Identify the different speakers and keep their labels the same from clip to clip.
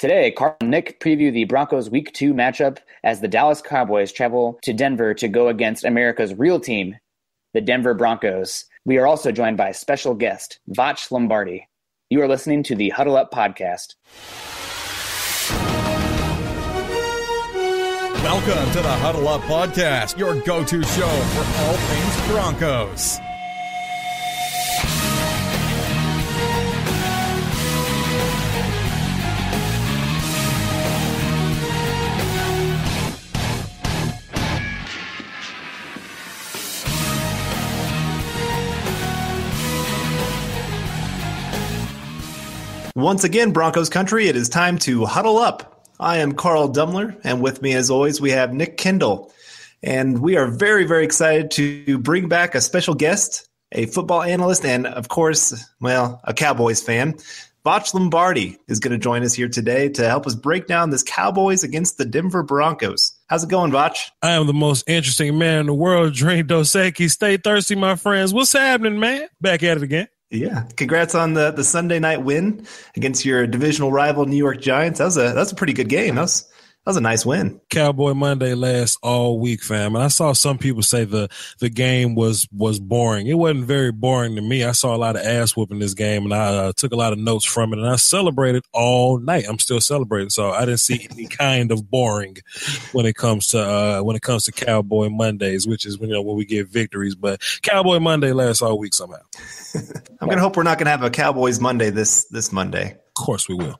Speaker 1: Today, Carl and Nick preview the Broncos Week 2 matchup as the Dallas Cowboys travel to Denver to go against America's real team, the Denver Broncos. We are also joined by special guest, Voch Lombardi. You are listening to the Huddle Up Podcast.
Speaker 2: Welcome to the Huddle Up Podcast, your go-to show for all things Broncos.
Speaker 3: Once again, Broncos country, it is time to huddle up. I am Carl Dumler, and with me, as always, we have Nick Kendall. And we are very, very excited to bring back a special guest, a football analyst, and, of course, well, a Cowboys fan. Voch Lombardi is going to join us here today to help us break down this Cowboys against the Denver Broncos. How's it going, Voch?
Speaker 4: I am the most interesting man in the world. Drink Dos Equis. Stay thirsty, my friends. What's happening, man? Back at it again.
Speaker 3: Yeah, congrats on the Sunday night win against your divisional rival New York Giants. That was a pretty good game. That was a nice win.
Speaker 4: Cowboy Monday lasts all week, fam. And I saw some people say the game was boring. It wasn't very boring to me. I saw a lot of ass whooping this game, and I took a lot of notes from it, and I celebrated all night. I'm still celebrating, so I didn't see any kind of boring when it comes to Cowboy Mondays, which is when we get victories. But Cowboy Monday lasts all week somehow.
Speaker 3: I'm gonna hope we're not gonna have a Cowboys Monday this Monday.
Speaker 4: Of course we will.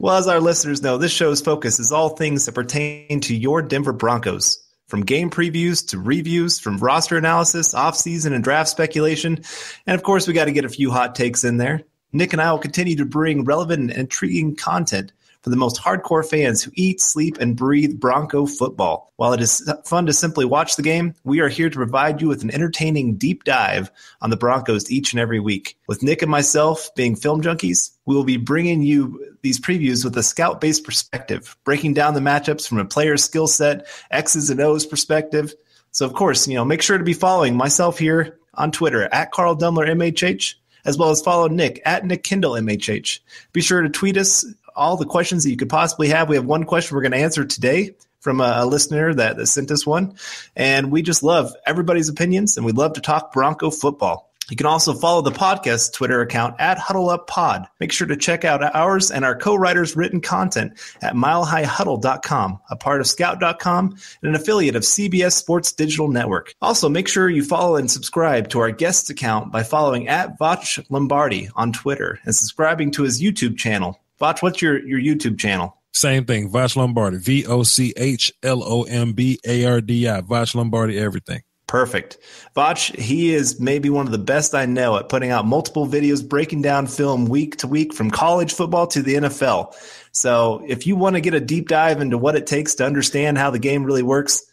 Speaker 3: Well, as our listeners know, this show's focus is all things that pertain to your Denver Broncos. From game previews to reviews, from roster analysis, offseason and draft speculation. And of course, we got to get a few hot takes in there. Nick and I will continue to bring relevant and intriguing content for the most hardcore fans who eat, sleep, and breathe Bronco football. While it is fun to simply watch the game, we are here to provide you with an entertaining deep dive on the Broncos each and every week. With Nick and myself being film junkies, we will be bringing you these previews with a scout-based perspective, breaking down the matchups from a player's skill set, X's and O's perspective. So, of course, make sure to be following myself here on Twitter at Carl Dumler MHH, as well as follow Nick at Nick Kendall MHH. Be sure to tweet us all the questions that you could possibly have. We have one question we're going to answer today from a listener that sent us one. And we just love everybody's opinions, and we love to talk Bronco football. You can also follow the podcast Twitter account at HuddleUpPod. Make sure to check out ours and our co-writers' written content at milehighhuddle.com, a part of scout.com and an affiliate of CBS Sports Digital Network. Also, make sure you follow and subscribe to our guest account by following at Voch Lombardi on Twitter and subscribing to his YouTube channel. Voch, what's your YouTube channel?
Speaker 4: Same thing, Voch Lombardi, VOCHLOMBARDI, Voch Lombardi, everything.
Speaker 3: Perfect. Voch, he is maybe one of the best I know at putting out multiple videos, breaking down film week to week from college football to the NFL. So if you want to get a deep dive into what it takes to understand how the game really works,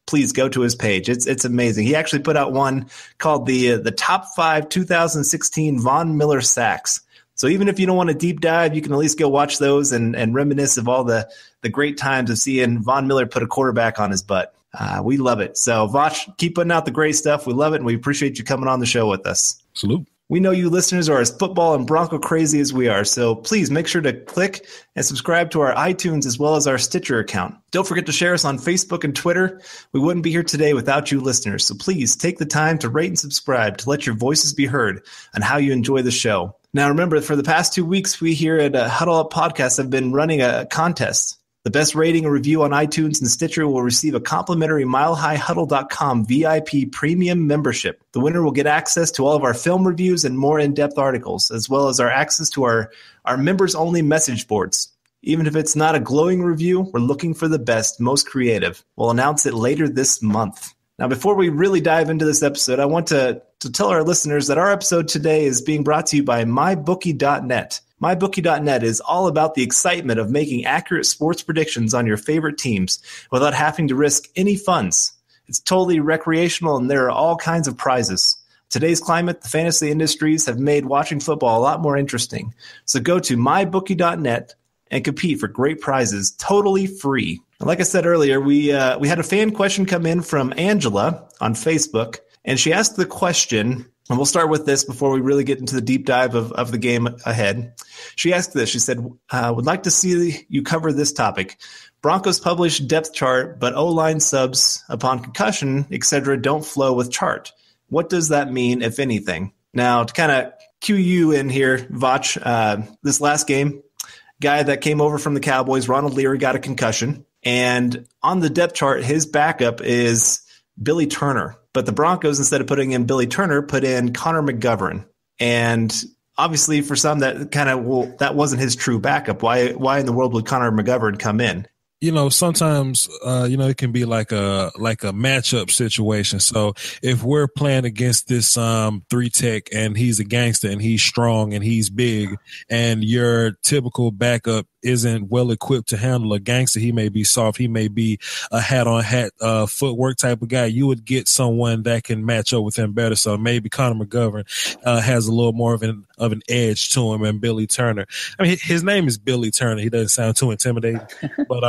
Speaker 3: please go to his page. It's amazing. He actually put out one called the Top 5 2016 Von Miller Sacks. So even if you don't want a deep dive, you can at least go watch those and reminisce of all the great times of seeing Von Miller put a quarterback on his butt. We love it. So, Voch, keep putting out the great stuff. We love it, and we appreciate you coming on the show with us.
Speaker 4: Salute.
Speaker 3: We know you listeners are as football and Bronco crazy as we are, so please make sure to click and subscribe to our iTunes as well as our Stitcher account. Don't forget to share us on Facebook and Twitter. We wouldn't be here today without you listeners, so please take the time to rate and subscribe to let your voices be heard on how you enjoy the show. Now, remember, for the past 2 weeks, we here at Huddle Up Podcast have been running a contest. The best rating or review on iTunes and Stitcher will receive a complimentary milehighhuddle.com VIP premium membership. The winner will get access to all of our film reviews and more in-depth articles, as well as our access to our members-only message boards. Even if it's not a glowing review, we're looking for the best, most creative. We'll announce it later this month. Now, before we really dive into this episode, I want to tell our listeners that our episode today is being brought to you by MyBookie.net. MyBookie.net is all about the excitement of making accurate sports predictions on your favorite teams without having to risk any funds. It's totally recreational, and there are all kinds of prizes. Today's climate, the fantasy industries have made watching football a lot more interesting. So go to MyBookie.net and compete for great prizes totally free. Like I said earlier, we had a fan question come in from Angela on Facebook, and she asked the question, And we'll start with this before we really get into the deep dive of the game ahead. She asked this. She said, would like to see you cover this topic. Broncos publish depth chart, but O-line subs upon concussion, etc., don't flow with chart. What does that mean, if anything? Now, to kind of cue you in here, Voch, this last game, guy that came over from the Cowboys, Ronald Leary, got a concussion. And on the depth chart, his backup is Billy Turner. But the Broncos, instead of putting in Billy Turner, put in Connor McGovern. And obviously for some that wasn't his true backup. Why in the world would Connor McGovern come in?
Speaker 4: Sometimes, it can be like a matchup situation. So if we're playing against this, 3-tech and he's a gangster and he's strong and he's big and your typical backup isn't well equipped to handle a gangster, he may be soft. He may be a hat on hat, footwork type of guy. You would get someone that can match up with him better. So maybe Connor McGovern, has a little more of an edge to him, and Billy Turner. I mean, his name is Billy Turner. He doesn't sound too intimidating, but,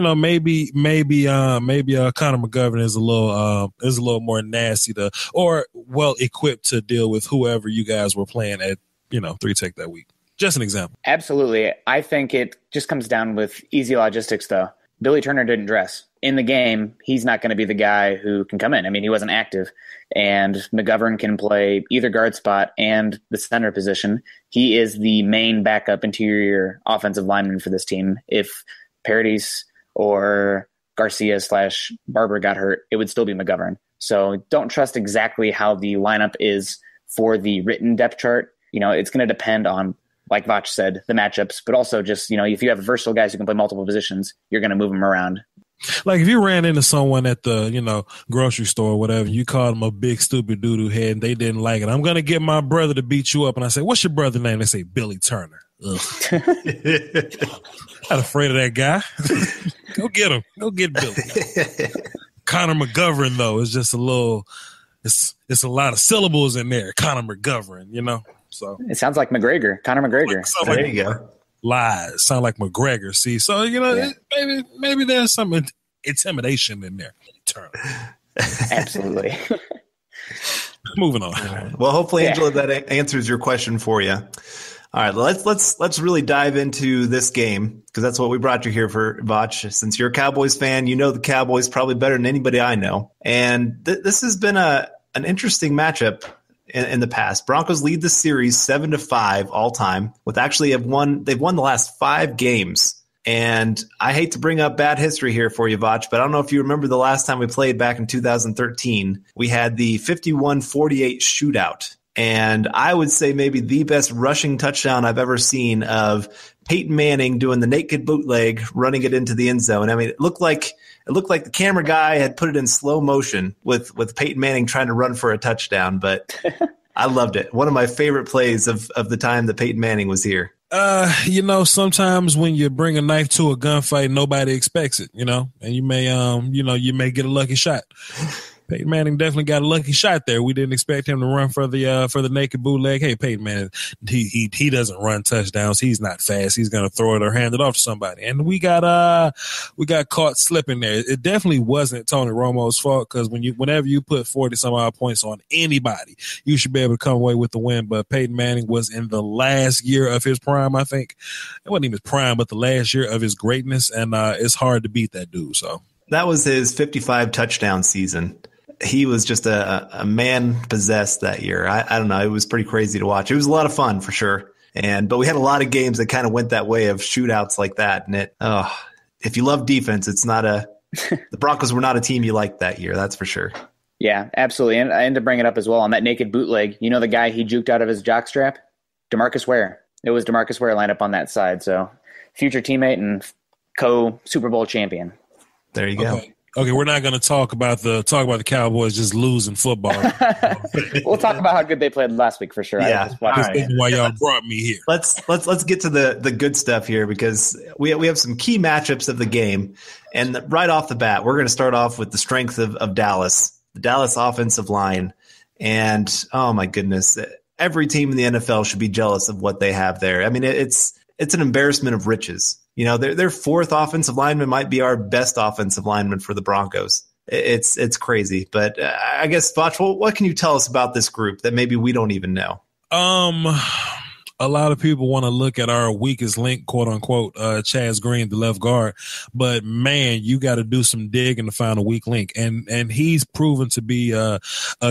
Speaker 4: maybe Connor McGovern is a little more nasty or well equipped to deal with whoever you guys were playing at, 3-tech that week. Just an example.
Speaker 1: Absolutely. I think it just comes down with easy logistics, though. Billy Turner didn't dress. In the game, he's not going to be the guy who can come in. I mean, he wasn't active. And McGovern can play either guard spot and the center position. He is the main backup interior offensive lineman for this team. If Paradis or Garcia / Barber got hurt, it would still be McGovern. So don't trust exactly how the lineup is for the written depth chart. It's going to depend on, like Voch said, the matchups, but also just, if you have versatile guys who can play multiple positions, you're going to move them around.
Speaker 4: Like if you ran into someone at the, grocery store or whatever, you called them a big stupid doo-doo head and they didn't like it. I'm going to get my brother to beat you up. And I say, what's your brother's name? They say Billy Turner. Not afraid of that guy. Go get him. Go get Billy. Connor McGovern, though, is just it's a lot of syllables in there. Connor McGovern, So
Speaker 1: it sounds like McGregor, Conor McGregor.
Speaker 3: There you go.
Speaker 4: Lies sound like McGregor. See, so maybe there's some intimidation in there.
Speaker 1: Absolutely.
Speaker 4: Moving on.
Speaker 3: Well, hopefully, Angela, that answers your question for you. All right, let's really dive into this game because that's what we brought you here for, Voch. Since you're a Cowboys fan, you know the Cowboys probably better than anybody I know, and this has been an interesting matchup. In the past, Broncos lead the series 7-5 all time. They've won the last 5 games. And I hate to bring up bad history here for you, Voch, but I don't know if you remember the last time we played back in 2013. We had the 51-48 shootout. And I would say maybe the best rushing touchdown I've ever seen of Peyton Manning doing the naked bootleg, running it into the end zone. I mean, it looked like the camera guy had put it in slow motion with Peyton Manning trying to run for a touchdown, but I loved it. One of my favorite plays of the time that Peyton Manning was here.
Speaker 4: Sometimes when you bring a knife to a gunfight, nobody expects it, and you may get a lucky shot. Peyton Manning definitely got a lucky shot there. We didn't expect him to run for the naked bootleg. Hey, Peyton Manning, he doesn't run touchdowns. He's not fast. He's going to throw it or hand it off to somebody. And we got caught slipping there. It definitely wasn't Tony Romo's fault because whenever you put 40 some odd points on anybody, you should be able to come away with the win. But Peyton Manning was in the last year of his prime. I think it wasn't even his prime, but the last year of his greatness, and it's hard to beat that dude. So
Speaker 3: that was his 55 touchdown season. He was just a man possessed that year. I don't know. It was pretty crazy to watch. It was a lot of fun for sure. But we had a lot of games that kind of went that way of shootouts like that. And if you love defense, the Broncos were not a team you liked that year. That's for sure.
Speaker 1: Yeah, absolutely. And to bring it up as well on that naked bootleg, the guy he juked out of his jockstrap, DeMarcus Ware. It was DeMarcus Ware lined up on that side. So future teammate and co-Super Bowl champion.
Speaker 3: There you go.
Speaker 4: Okay, we're not going to talk about the Cowboys just losing football.
Speaker 1: We'll talk about how good they played last week for sure.
Speaker 3: Yeah,
Speaker 4: that's why y'all brought me here.
Speaker 3: Let's get to the good stuff here because we have some key matchups of the game, and right off the bat, we're going to start off with the strength of Dallas, the Dallas offensive line, and oh my goodness, every team in the NFL should be jealous of what they have there. I mean, it's an embarrassment of riches. Their fourth offensive lineman might be our best offensive lineman for the Broncos. It's crazy. But I guess, Voch, what can you tell us about this group that maybe we don't even know?
Speaker 4: A lot of people want to look at our weakest link, quote unquote, Chaz Green, the left guard. But man, you got to do some digging to find a weak link. And he's proven to be a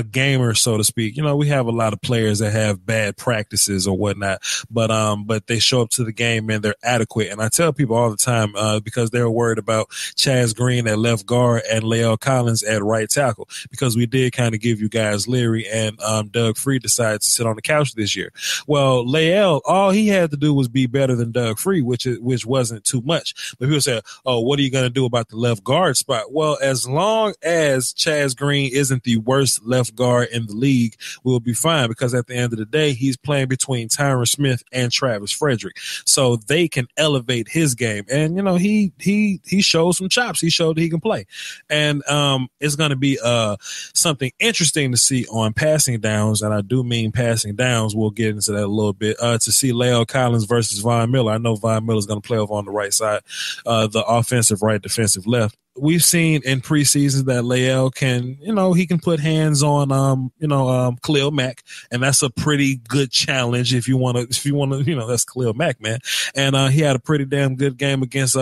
Speaker 4: gamer, so to speak. You know, we have a lot of players that have bad practices or whatnot, but they show up to the game and they're adequate. And I tell people all the time, because they're worried about Chaz Green at left guard and Lael Collins at right tackle, because we did kind of give you guys Leary and Doug Free decided to sit on the couch this year. Well, Lael, all he had to do was be better than Doug Free, which wasn't too much. But people say, oh, what are you going to do about the left guard spot? Well, as long as Chaz Green isn't the worst left guard in the league, we'll be fine, because at the end of the day, he's playing between Tyron Smith and Travis Frederick. So they can elevate his game. And, you know, he showed some chops. He showed that he can play. And it's going to be something interesting to see on passing downs. And I do mean passing downs. We'll get into that a little bit. To see Lael Collins versus Von Miller. I know Von Miller is going to play over on the right side, the offensive right, defensive left. We've seen in preseason that Lael can, you know, he can put hands on, Khalil Mack, and that's a pretty good challenge if you want to, you know, that's Khalil Mack, man. And he had a pretty damn good game against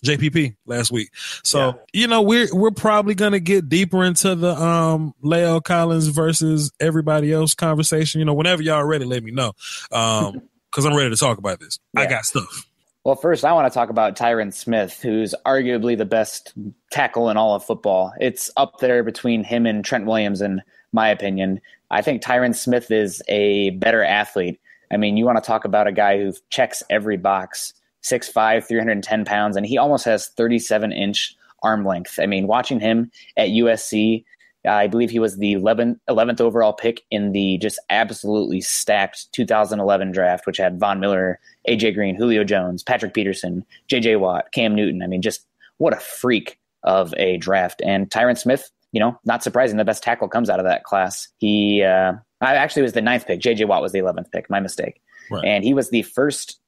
Speaker 4: JPP last week. So, You know, we're probably going to get deeper into the Lael Collins versus everybody else conversation. You know, whenever y'all ready, let me know, because I'm ready to talk about this. Yeah. I got stuff.
Speaker 1: Well, first, I want to talk about Tyron Smith, who's arguably the best tackle in all of football. It's up there between him and Trent Williams, in my opinion. I think Tyron Smith is a better athlete. I mean, you want to talk about a guy who checks every box. 6'5", 310 pounds, and he almost has 37-inch arm length. I mean, watching him at USC, I believe he was the 11th overall pick in the just absolutely stacked 2011 draft, which had Von Miller, A.J. Green, Julio Jones, Patrick Peterson, J.J. Watt, Cam Newton. I mean, just what a freak of a draft. And Tyron Smith, you know, not surprising, the best tackle comes out of that class. He actually was the 9th pick. J.J. Watt was the 11th pick. My mistake. Right. And he was the first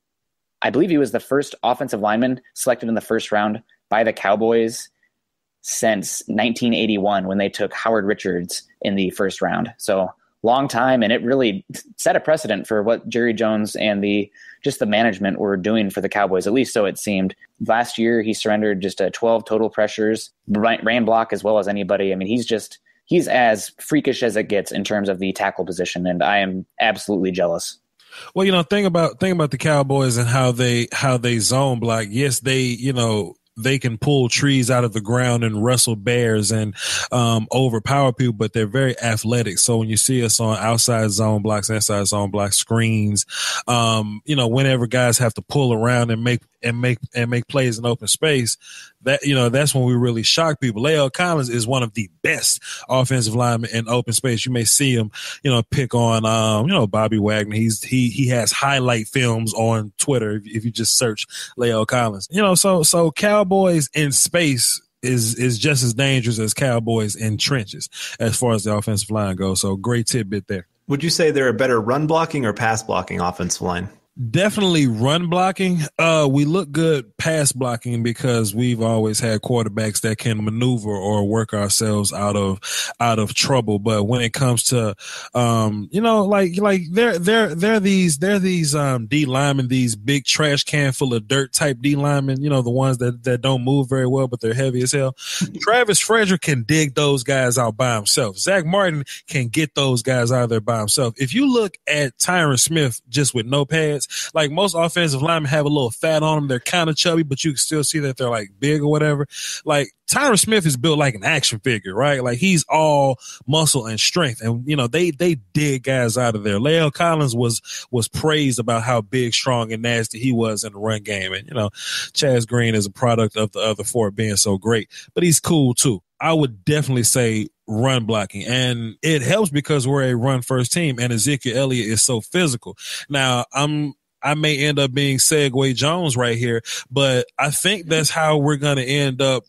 Speaker 1: offensive lineman selected in the first round by the Cowboys since 1981, when they took Howard Richards in the first round. So long time, and it really set a precedent for what Jerry Jones and the management were doing for the Cowboys, at least so it seemed. Last year, he surrendered just 12 total pressures, ran block as well as anybody. I mean, he's as freakish as it gets in terms of the tackle position, and I am absolutely jealous.
Speaker 4: Well, you know, think about the Cowboys and how they zone block. Yes, they can pull trees out of the ground and wrestle bears and overpower people, but they're very athletic. So when you see us on outside zone blocks, inside zone blocks, screens, whenever guys have to pull around and make plays in open space, that's when we really shock people. Lael Collins is one of the best offensive linemen in open space. You may see him, pick on, Bobby Wagner. He has highlight films on Twitter if you just search Lael Collins. So Cowboys in space is just as dangerous as Cowboys in trenches as far as the offensive line goes. So great tidbit there.
Speaker 3: Would you say they're a better run blocking or pass blocking offensive line?
Speaker 4: Definitely run blocking. We look good pass blocking because we've always had quarterbacks that can maneuver or work ourselves out of trouble. But when it comes to, they're these D linemen, these big trash can full of dirt type D linemen, the ones that don't move very well, but they're heavy as hell. Travis Frederick can dig those guys out by himself. Zach Martin can get those guys out of there by himself. If you look at Tyron Smith just with no pads, like most offensive linemen have a little fat on them. They're kind of chubby, but you can still see that they're like big or whatever. Like Tyron Smith is built like an action figure, right? Like he's all muscle and strength. And, they dig guys out of there. Lael Collins was praised about how big, strong, and nasty he was in the run game. And, Chaz Green is a product of the other four being so great, but he's cool too. I would definitely say run blocking, and it helps because we're a run first team and Ezekiel Elliott is so physical. Now I may end up being Segway Jones right here, but I think that's how we're going to end up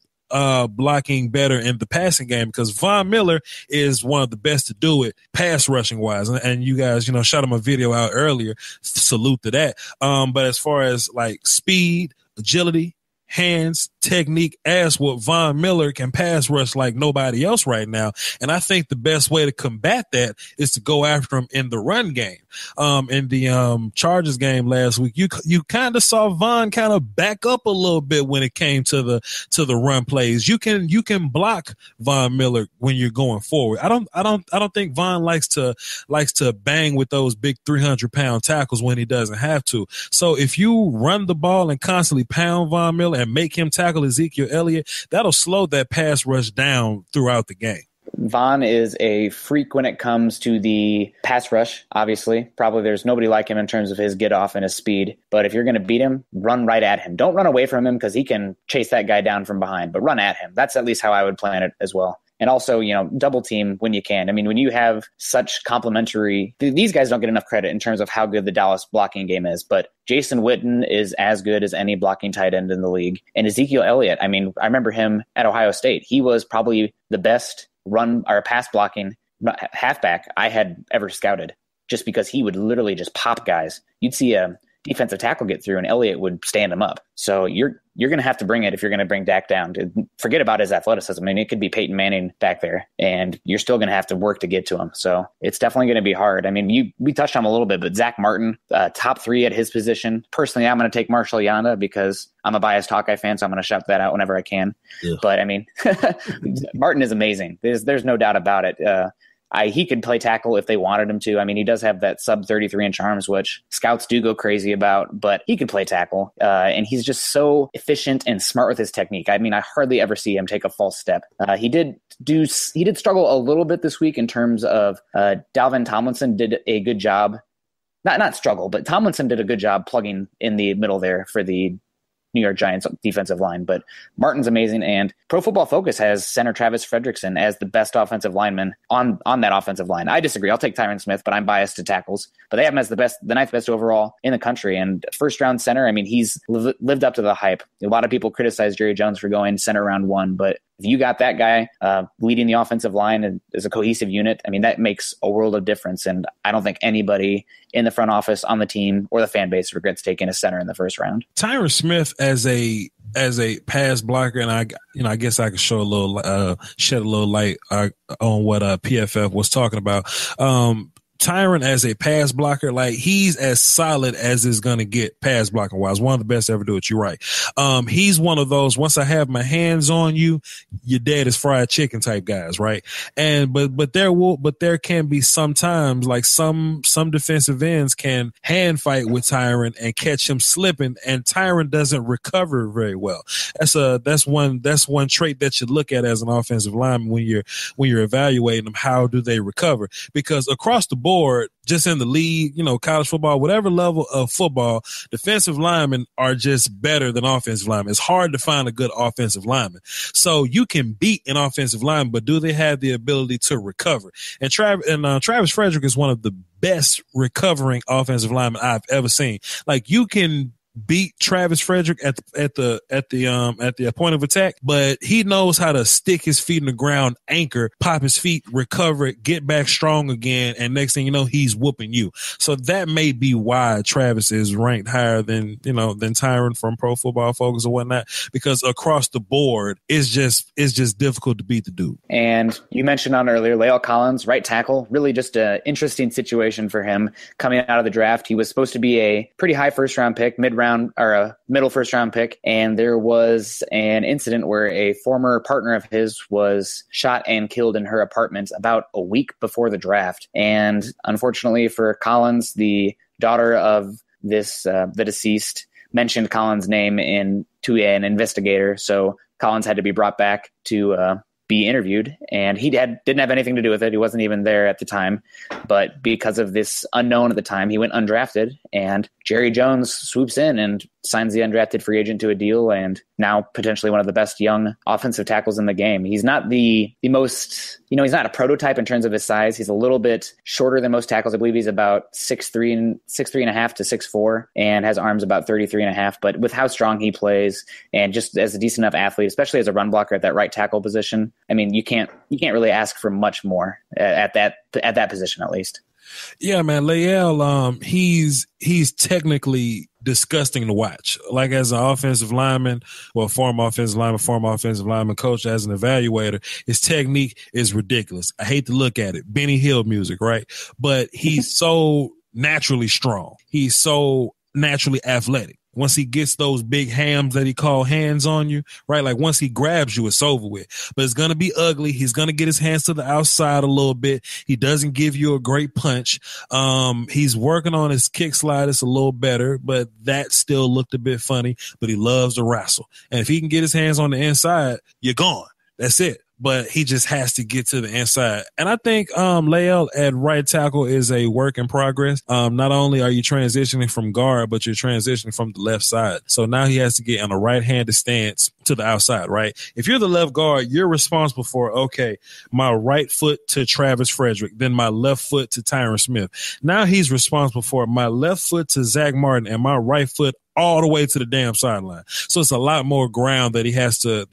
Speaker 4: blocking better in the passing game, because Von Miller is one of the best to do it pass rushing wise. And you guys, shot him a video out earlier. Salute to that. But as far as like speed, agility, hands, technique ass whoop. Von Miller can pass rush like nobody else right now. And I think the best way to combat that is to go after him in the run game. In the Chargers game last week, you kind of saw Von kind of back up a little bit when it came to the run plays. You can block Von Miller when you're going forward. I don't think Von likes to bang with those big 300-pound tackles when he doesn't have to. So if you run the ball and constantly pound Von Miller and make him tackle Ezekiel Elliott, that'll slow that pass rush down throughout the game.
Speaker 1: Von is a freak when it comes to the pass rush, obviously. Probably there's nobody like him in terms of his get off and his speed. But if you're going to beat him, run right at him. Don't run away from him because he can chase that guy down from behind, but run at him. That's at least how I would plan it as well. And also, double team when you can. I mean, when you have such complementary, these guys don't get enough credit in terms of how good the Dallas blocking game is, but Jason Witten is as good as any blocking tight end in the league. And Ezekiel Elliott, I mean, I remember him at Ohio State. He was probably the best run or pass blocking halfback I had ever scouted, just because he would literally just pop guys. You'd see a defensive tackle get through and Elliott would stand him up. So you're going to have to bring it if you're going to bring Dak down. Forget about his athleticism. I mean, it could be Peyton Manning back there, and you're still going to have to work to get to him. So it's definitely going to be hard. I mean, we touched on him a little bit, but Zach Martin, top 3 at his position. Personally, I'm going to take Marshall Yanda because I'm a biased Hawkeye fan, so I'm going to shout that out whenever I can. Yeah. But I mean, Martin is amazing. There's no doubt about it. He could play tackle if they wanted him to. I mean, he does have that sub 33-inch arms, which scouts do go crazy about, but he could play tackle. And he's just so efficient and smart with his technique. I mean, I hardly ever see him take a false step. He did struggle a little bit this week in terms of Dalvin Tomlinson did a good job. Not struggle, but Tomlinson did a good job plugging in the middle there for the New York Giants defensive line, but Martin's amazing. And Pro Football Focus has center Travis Fredrickson as the best offensive lineman on that offensive line. I disagree. I'll take Tyron Smith, but I'm biased to tackles. But they have him as the 9th best overall in the country. And first round center, I mean, he's lived up to the hype. A lot of people criticize Jerry Jones for going center round 1, but if you got that guy leading the offensive line and as a cohesive unit, I mean, that makes a world of difference. And I don't think anybody in the front office, on the team, or the fan base regrets taking a center in the first round.
Speaker 4: Tyron Smith as a pass blocker, and I guess I could shed a little light on what PFF was talking about. Tyron as a pass blocker, like he's as solid as is going to get pass blocking wise. One of the best to ever do it. You're right. He's one of those, once I have my hands on you, you're dead as fried chicken type guys. Right. And, but there can be sometimes like some defensive ends can hand fight with Tyron and catch him slipping, and Tyron doesn't recover very well. That's one trait that you look at as an offensive lineman when you're evaluating them. How do they recover? Because across the board, just in the league, college football, whatever level of football, defensive linemen are just better than offensive linemen. It's hard to find a good offensive lineman. So you can beat an offensive lineman, but do they have the ability to recover? And Travis Frederick is one of the best recovering offensive linemen I've ever seen. Like, you can beat Travis Frederick at the point of attack, but he knows how to stick his feet in the ground, anchor, pop his feet, recover it, get back strong again, and next thing you know, he's whooping you. So that may be why Travis is ranked higher than Tyron from Pro Football Focus or whatnot, because across the board, it's just difficult to beat the dude. And
Speaker 1: you mentioned on earlier, La'el Collins, right tackle, really just an interesting situation for him coming out of the draft. He was supposed to be a pretty high first-round pick, mid-round or a middle first-round pick, and there was an incident where a former partner of his was shot and killed in her apartment about a week before the draft. And unfortunately for Collins, the daughter of the deceased mentioned Collins' name to an investigator, so Collins had to be brought back to be interviewed, and he didn't have anything to do with it. He wasn't even there at the time, but because of this unknown at the time, he went undrafted, and Jerry Jones swoops in and signs the undrafted free agent to a deal, and now potentially one of the best young offensive tackles in the game. He's not the most, he's not a prototype in terms of his size. He's a little bit shorter than most tackles. I believe he's about 6'3" and a half to 6'4", and has arms about 33 and a half. But with how strong he plays, and just as a decent enough athlete, especially as a run blocker at that right tackle position, I mean, you can't really ask for much more at that position, at least.
Speaker 4: Yeah, man, Leal, he's technically disgusting to watch. Like as an offensive lineman, former offensive lineman coach, as an evaluator, his technique is ridiculous. I hate to look at it. Benny Hill music, right? But he's so naturally strong. He's so naturally athletic. Once he gets those big hams that he call hands on you, right? Like once he grabs you, it's over with. But it's going to be ugly. He's going to get his hands to the outside a little bit. He doesn't give you a great punch. He's working on his kick slide. It's a little better, but that still looked a bit funny, but he loves to wrestle. And if he can get his hands on the inside, you're gone. That's it. But he just has to get to the inside. And I think Leal at right tackle is a work in progress. Not only are you transitioning from guard, but you're transitioning from the left side. So now he has to get on a right-handed stance to the outside, right? If you're the left guard, you're responsible for, okay, my right foot to Travis Frederick, then my left foot to Tyron Smith. Now he's responsible for my left foot to Zach Martin and my right foot all the way to the damn sideline. So it's a lot more ground that he has to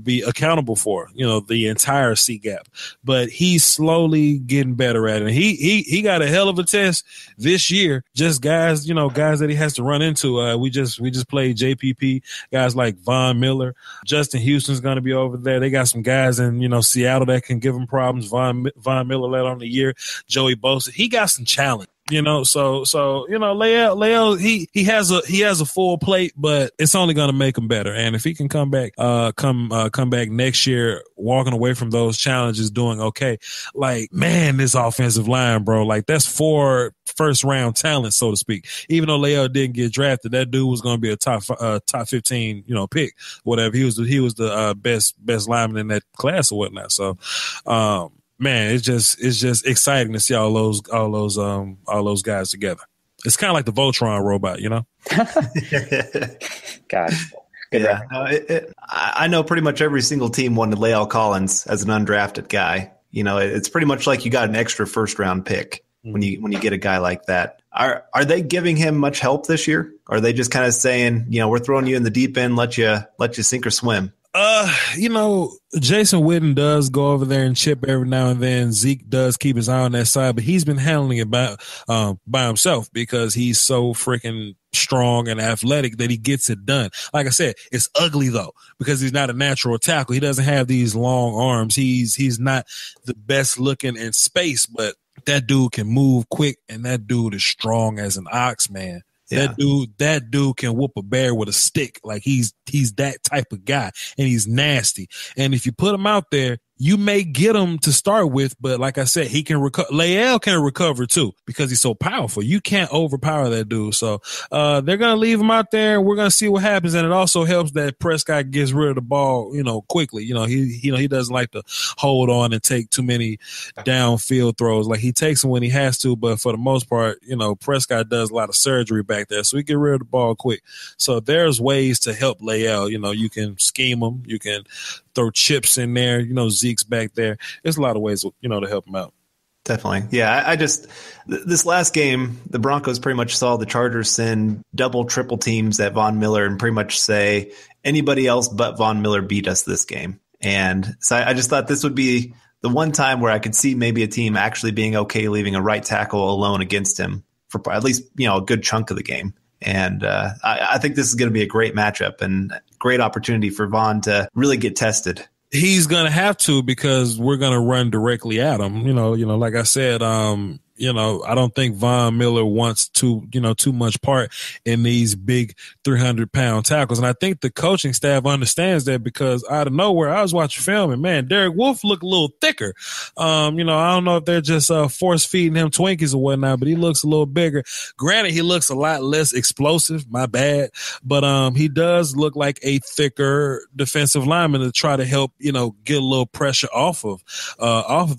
Speaker 4: be accountable for, the entire C gap. But he's slowly getting better at it. And he got a hell of a test this year. Just guys that he has to run into. We just played JPP, guys like Von Miller. Justin Houston's going to be over there. They got some guys in, Seattle that can give him problems. Von Miller led on the year. Joey Bosa. He got some challenge. So Leal, he has a full plate, but it's only going to make him better. And if he can come back next year, walking away from those challenges, doing okay, like, man, this offensive line, bro, like that's 4 first round talent, so to speak. Even though Leal didn't get drafted, that dude was going to be a top 15, pick, whatever. He was the best lineman in that class or whatnot. So, man, it's just exciting to see all those guys together. It's kind of like the Voltron robot,
Speaker 1: Gosh.
Speaker 3: Yeah, I know pretty much every single team wanted Leal Collins as an undrafted guy. It's pretty much like you got an extra first round pick when you get a guy like that. Are they giving him much help this year? Or are they just kind of saying, we're throwing you in the deep end, let you sink or swim?
Speaker 4: Jason Witten does go over there and chip every now and then. Zeke does keep his eye on that side, but he's been handling it by himself because he's so freaking strong and athletic that he gets it done. Like I said, it's ugly though because he's not a natural tackle. He doesn't have these long arms. He's not the best looking in space, but that dude can move quick and that dude is strong as an ox, man. Yeah. That dude can whoop a bear with a stick. Like he's that type of guy and he's nasty. And if you put him out there, you may get him to start with, but like I said, he can recover. Leal can recover too because he's so powerful. You can't overpower that dude. So they're going to leave him out there. We're going to see what happens. And it also helps that Prescott gets rid of the ball, quickly. He doesn't like to hold on and take too many downfield throws. Like he takes them when he has to, but for the most part, Prescott does a lot of surgery back there. So he get rid of the ball quick. So there's ways to help Leal. You can scheme him. You can throw chips in there, Zeke's back there. There's a lot of ways, to help him out.
Speaker 3: Definitely. Yeah, I just this last game, the Broncos pretty much saw the Chargers send double, triple teams at Von Miller and pretty much say anybody else but Von Miller beat us this game. And so I just thought this would be the one time where I could see maybe a team actually being okay leaving a right tackle alone against him for at least, a good chunk of the game. And I think this is going to be a great matchup and great opportunity for Von to really get tested.
Speaker 4: He's going to have to because we're going to run directly at him. Like I said, I don't think Von Miller wants too much part in these big 300-pound tackles. And I think the coaching staff understands that because out of nowhere, I was watching film and, man, Derek Wolfe looked a little thicker. I don't know if they're just force feeding him Twinkies or whatnot, but he looks a little bigger. Granted, he looks a lot less explosive, my bad, but he does look like a thicker defensive lineman to try to help, get a little pressure off of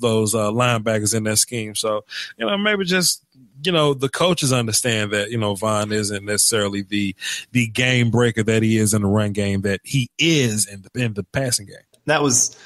Speaker 4: those linebackers in that scheme. So, maybe just, the coaches understand that, Von isn't necessarily the game breaker that he is in the run game that he is in the passing game.
Speaker 3: That was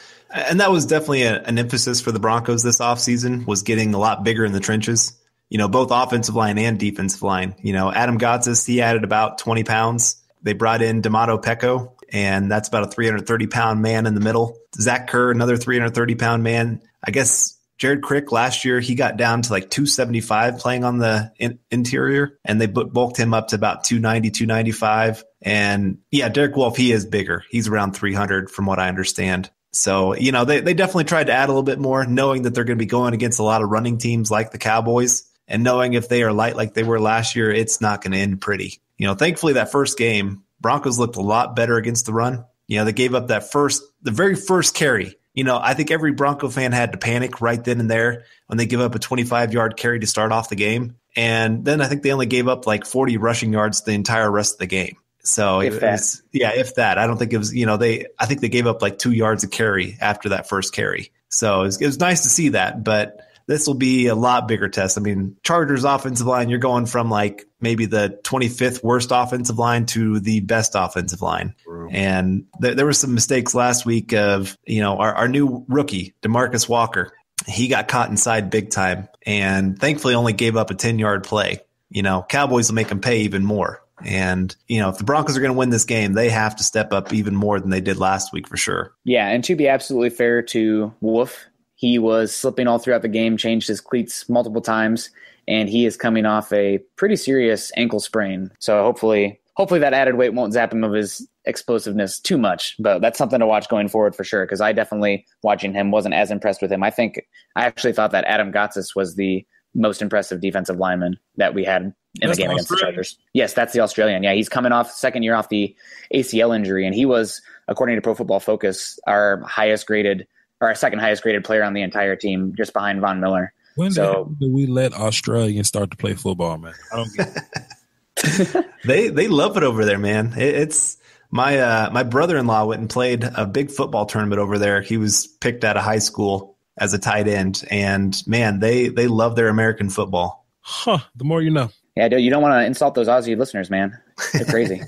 Speaker 3: definitely an emphasis for the Broncos this offseason was getting a lot bigger in the trenches, both offensive line and defensive line. Adam Gotsis, he added about 20 pounds. They brought in D'Amato Pecco, and that's about a 330-pound man in the middle. Zach Kerr, another 330-pound man. I guess Jared Crick last year, he got down to like 275 playing on the interior, and they bulked him up to about 290, 295. And yeah, Derek Wolfe, he is bigger. He's around 300 from what I understand. So, you know, they definitely tried to add a little bit more, knowing that they're going to be going against a lot of running teams like the Cowboys, and knowing if they are light like they were last year, it's not going to end pretty. You know, thankfully that first game, Broncos looked a lot better against the run. You know, they gave up the very first carry. You know, I think every Bronco fan had to panic right then and there when they give up a 25-yard carry to start off the game. And then I think they only gave up like 40 rushing yards the entire rest of the game. So if that. I don't think it was, you know, I think they gave up like 2 yards a carry after that first carry. So it was nice to see that, but this will be a lot bigger test. I mean, Chargers offensive line, you're going from like maybe the 25th worst offensive line to the best offensive line. True. And there were some mistakes last week of, you know, our new rookie, DeMarcus Walker. He got caught inside big time and thankfully only gave up a 10-yard play. You know, Cowboys will make him pay even more. And, you know, if the Broncos are going to win this game, they have to step up even more than they did last week for sure.
Speaker 1: Yeah, and to be absolutely fair to Wolf, he was slipping all throughout the game, changed his cleats multiple times, and he is coming off a pretty serious ankle sprain. So hopefully that added weight won't zap him of his explosiveness too much. But that's something to watch going forward for sure, because I definitely, watching him, wasn't as impressed with him. I actually thought that Adam Gotsis was the most impressive defensive lineman that we had in the game against the Chargers. Yes, that's the Australian. Yeah, he's coming off second year off the ACL injury, and he was, according to Pro Football Focus, our second highest graded player on the entire team, just behind Von Miller.
Speaker 4: When did we let Australians start to play football, man? I don't get
Speaker 3: it. They love it over there, man. It's my brother-in-law went and played a big football tournament over there. He was picked out of high school as a tight end, and man, they love their American football.
Speaker 4: Huh. The more you know.
Speaker 1: Yeah, you don't want to insult those Aussie listeners, man. They're crazy.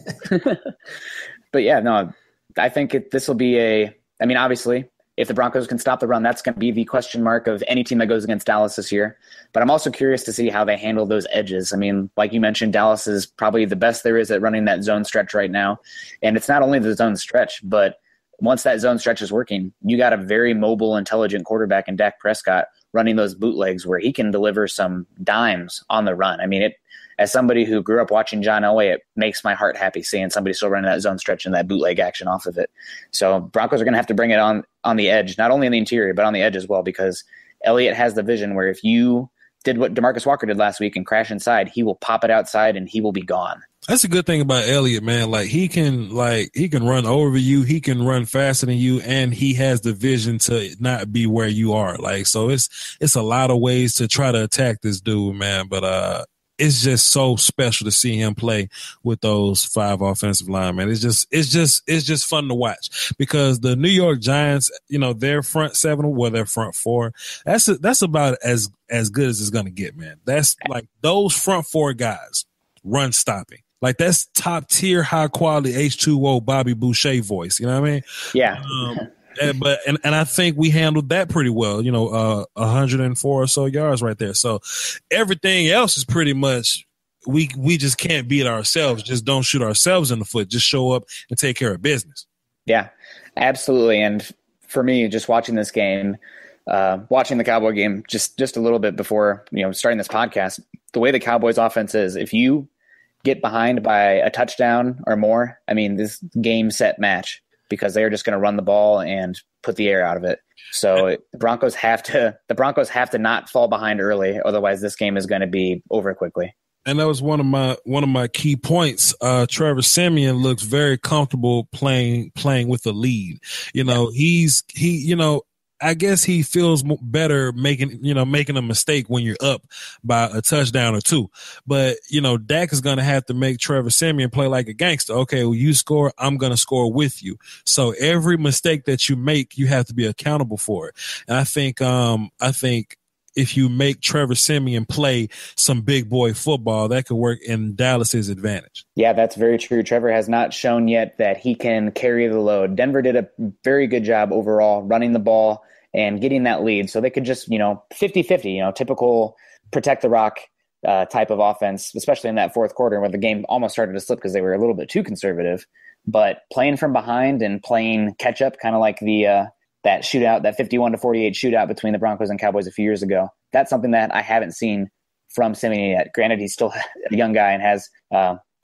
Speaker 1: But yeah, no, I think this will be obviously, if the Broncos can stop the run, that's going to be the question mark of any team that goes against Dallas this year. But I'm also curious to see how they handle those edges. I mean, like you mentioned, Dallas is probably the best there is at running that zone stretch right now. And it's not only the zone stretch, but once that zone stretch is working, you got a very mobile, intelligent quarterback in Dak Prescott running those bootlegs where he can deliver some dimes on the run. I mean, as somebody who grew up watching John Elway, it makes my heart happy seeing somebody still running that zone stretch and that bootleg action off of it. So Broncos are going to have to bring it on the edge, not only in the interior, but on the edge as well, because Elliott has the vision where if you did what DeMarcus Walker did last week and crash inside, he will pop it outside and he will be gone.
Speaker 4: That's a good thing about Elliott, man. He can run over you, he can run faster than you, and he has the vision to not be where you are. So it's a lot of ways to try to attack this dude, man. But it's just so special to see him play with those 5 offensive linemen. It's just fun to watch because the New York Giants, you know, their front 7, their front 4, that's about as good as it's going to get, man. That's like those front 4 guys run stopping. Like that's top tier, high quality H2O Bobby Boucher voice. You know what I mean?
Speaker 1: Yeah.
Speaker 4: And I think we handled that pretty well, you know, 104 or so yards right there. So everything else is pretty much we just can't beat ourselves. Just don't shoot ourselves in the foot. Just show up and take care of business.
Speaker 1: Yeah, absolutely. And for me, just watching this game, watching the Cowboy game just a little bit before, you know, starting this podcast, the way the Cowboys offense is, if you get behind by a touchdown or more, I mean, this game set match, because they're just going to run the ball and put the air out of it. So the Broncos have to not fall behind early. Otherwise this game is going to be over quickly.
Speaker 4: And that was one of my key points. Trevor Siemian looks very comfortable playing with the lead. You know, I guess he feels better making a mistake when you're up by a touchdown or 2. But, you know, Dak is going to have to make Trevor Siemian play like a gangster. Okay, well, you score, I'm going to score with you. So every mistake that you make, you have to be accountable for it. And I think if you make Trevor Siemian play some big boy football, that could work in Dallas's advantage.
Speaker 1: Yeah, that's very true. Trevor has not shown yet that he can carry the load. Denver did a very good job overall running the ball and getting that lead. So they could just, 50-50, typical protect the rock type of offense, especially in that fourth quarter where the game almost started to slip because they were a little bit too conservative. But playing from behind and playing catch up, kind of like the that shootout, that 51-48 shootout between the Broncos and Cowboys a few years ago. That's something that I haven't seen from Simeon yet. Granted, he's still a young guy and has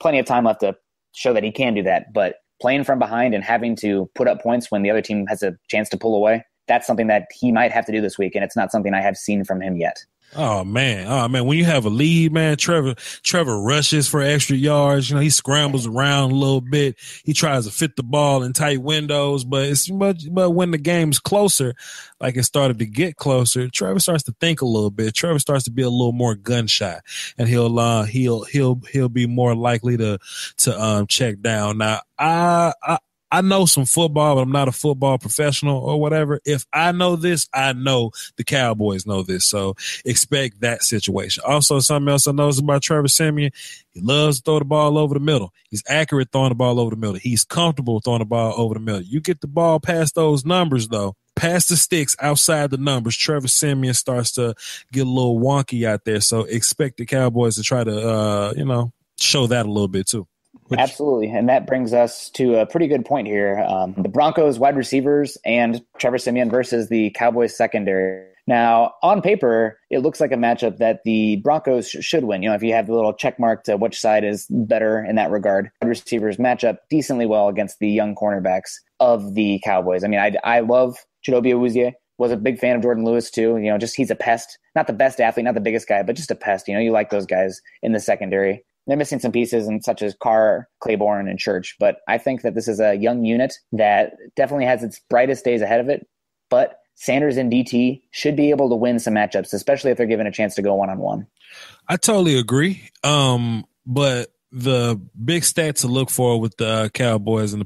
Speaker 1: plenty of time left to show that he can do that. But playing from behind and having to put up points when the other team has a chance to pull away, that's something that he might have to do this week, and it's not something I have seen from him yet.
Speaker 4: Oh man. When you have a lead, man, Trevor rushes for extra yards. He scrambles around a little bit. He tries to fit the ball in tight windows, but when the game's closer, like it started to get closer, Trevor starts to think a little bit. Trevor starts to be a little more gun shy, and he'll be more likely to check down. Now, I know some football, but I'm not a football professional or whatever. If I know this, I know the Cowboys know this. So expect that situation. Also, something else I noticed about Trevor Siemian, he loves to throw the ball over the middle. He's accurate throwing the ball over the middle. He's comfortable throwing the ball over the middle. You get the ball past those numbers, though, past the sticks, outside the numbers, Trevor Siemian starts to get a little wonky out there. So expect the Cowboys to try to, show that a little bit too.
Speaker 1: Absolutely. And that brings us to a pretty good point here. The Broncos wide receivers and Trevor Siemian versus the Cowboys secondary. Now, on paper, it looks like a matchup that the Broncos should win. If you have the little check mark to which side is better in that regard, wide receivers match up decently well against the young cornerbacks of the Cowboys. I mean, I love Chidobe Awuzie. Was a big fan of Jordan Lewis too. He's a pest. Not the best athlete, not the biggest guy, but just a pest. You like those guys in the secondary. They're missing some pieces, such as Carr, Claiborne, and Church. But I think that this is a young unit that definitely has its brightest days ahead of it. But Sanders and DT should be able to win some matchups, especially if they're given a chance to go one-on-one.
Speaker 4: I totally agree. But the big stat to look for with the Cowboys in the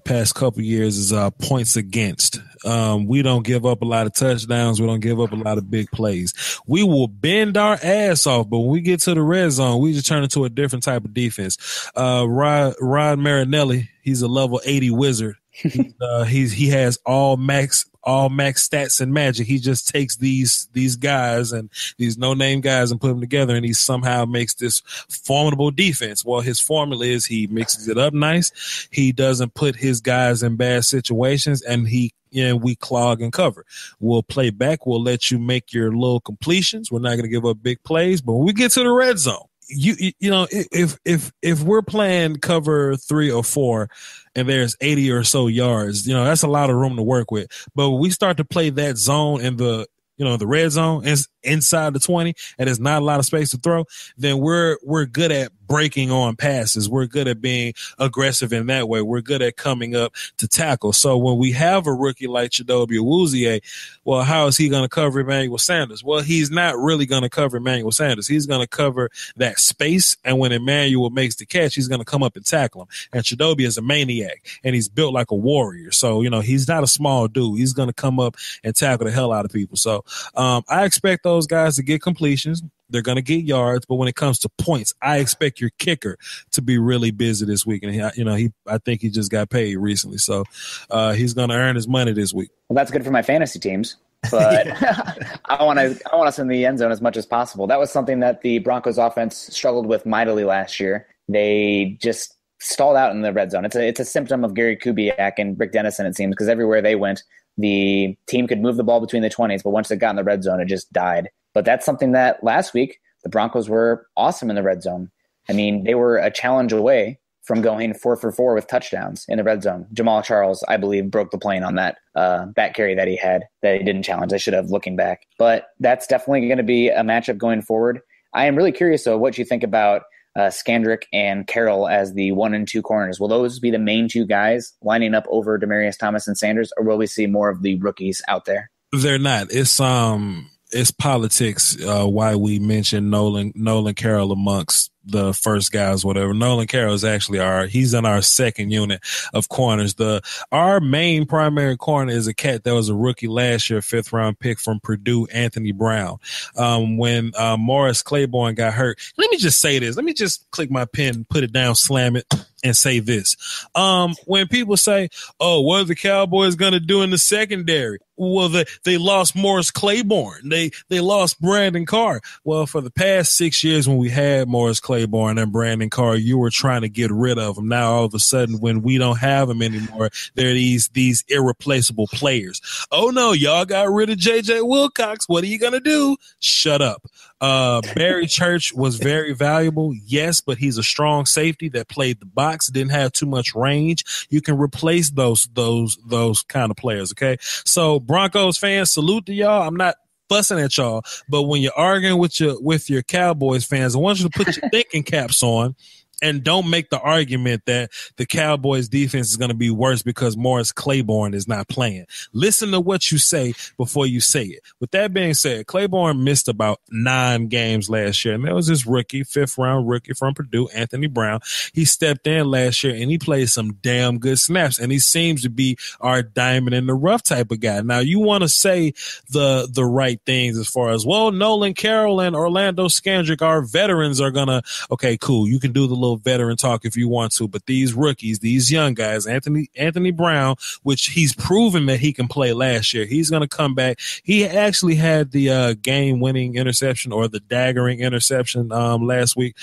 Speaker 4: past couple years is points against. We don't give up a lot of touchdowns. We don't give up a lot of big plays. We will bend our ass off, but when we get to the red zone, we just turn into a different type of defense. Rod Marinelli, he's a level 80 wizard. He has all max stats and magic. He just takes these guys and these no-name guys and put them together, and he somehow makes this formidable defense. Well, his formula is he mixes it up nice. He doesn't put his guys in bad situations, and we clog and cover. We'll play back. We'll let you make your little completions. We're not going to give up big plays, but when we get to the red zone, if we're playing cover 3 or 4 and there's 80 or so yards, that's a lot of room to work with. But when we start to play that zone in the red zone is inside the 20 and there's not a lot of space to throw, then we're good at breaking on passes. We're good at being aggressive in that way. We're good at coming up to tackle. So when we have a rookie like Chidobe Awuzie, well, how is he going to cover Emmanuel Sanders? Well, he's not really going to cover Emmanuel Sanders. He's going to cover that space, and when Emmanuel makes the catch, he's going to come up and tackle him. And Chidobe is a maniac, and he's built like a warrior. So, he's not a small dude. He's going to come up and tackle the hell out of people. So I expect those guys to get completions. They're going to get yards, but when it comes to points, I expect your kicker to be really busy this week. And I think he just got paid recently, so he's going to earn his money this week.
Speaker 1: Well, that's good for my fantasy teams, but I want us in the end zone as much as possible. That was something that the Broncos offense struggled with mightily last year. They just stalled out in the red zone. It's a symptom of Gary Kubiak and Rick Dennison, it seems, because everywhere they went, the team could move the ball between the 20s, but once it got in the red zone, it just died. But that's something that last week the Broncos were awesome in the red zone. I mean, they were a challenge away from going 4 for 4 with touchdowns in the red zone. Jamal Charles, I believe, broke the plane on that back carry that he had that he didn't challenge. I should have, looking back. But that's definitely going to be a matchup going forward. I am really curious, though, what you think about Skandrick and Carroll as the 1 and 2 corners. Will those be the main 2 guys lining up over Demaryius Thomas and Sanders, or will we see more of the rookies out there?
Speaker 4: They're not. It's politics why we mentioned Nolan Carroll amongst the first guys, whatever. Nolan Carroll is actually he's in our second unit of corners. Our main primary corner is a cat that was a rookie last year, 5th round pick from Purdue, Anthony Brown. When Morris Claiborne got hurt, let me just say this. Let me just click my pen, put it down, slam it, and say this. When people say, oh, what are the Cowboys going to do in the secondary? Well, they lost Morris Claiborne. They lost Brandon Carr. Well, for the past 6 years when we had Morris Claiborne, Claiborne and Brandon Carr, you were trying to get rid of them. Now all of a sudden, when we don't have them anymore, they're these irreplaceable players. Oh no, y'all got rid of J.J. Wilcox. What are you gonna do? Shut up. Barry Church was very valuable, yes, but he's a strong safety that played the box, didn't have too much range. You can replace those kind of players, okay? So Broncos fans, salute to y'all. I'm not fussing at y'all, but when you're arguing with your Cowboys fans, I want you to put your thinking caps on. And don't make the argument that the Cowboys defense is going to be worse because Morris Claiborne is not playing. Listen to what you say before you say it. With that being said, Claiborne missed about 9 games last year, and that was his rookie, 5th-round rookie from Purdue, Anthony Brown. He stepped in last year, and he played some damn good snaps, and he seems to be our diamond in the rough type of guy. Now, you want to say the right things as far as, well, Nolan Carroll and Orlando Scandrick, our veterans, are going to, okay, cool, you can do the little veteran talk if you want to, but these rookies, these young guys, Anthony Brown, which he's proven that he can play last year, he's going to come back. He actually had the game-winning interception or the daggering interception last week.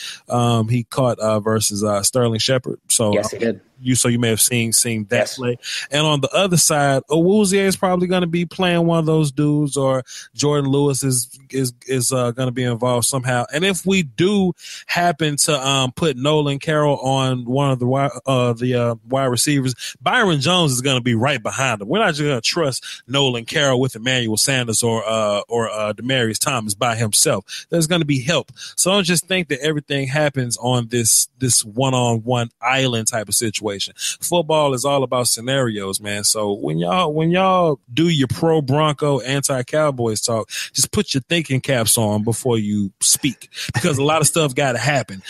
Speaker 4: He caught versus Sterling Shepard. So
Speaker 1: yes, he did.
Speaker 4: You may have seen that play. And on the other side, Owuzie is probably going to be playing one of those dudes, or Jordan Lewis is going to be involved somehow. And if we do happen to put Nolan Carroll on one of the wide receivers, Byron Jones is going to be right behind him. We're not just going to trust Nolan Carroll with Emmanuel Sanders or Demaryius Thomas by himself. There's going to be help. So don't just think that everything happens on this one-on-one island type of situation. Football is all about scenarios, man. So when y'all do your pro Bronco, anti-Cowboys talk, just put your thinking caps on before you speak, because a lot of stuff got to happen.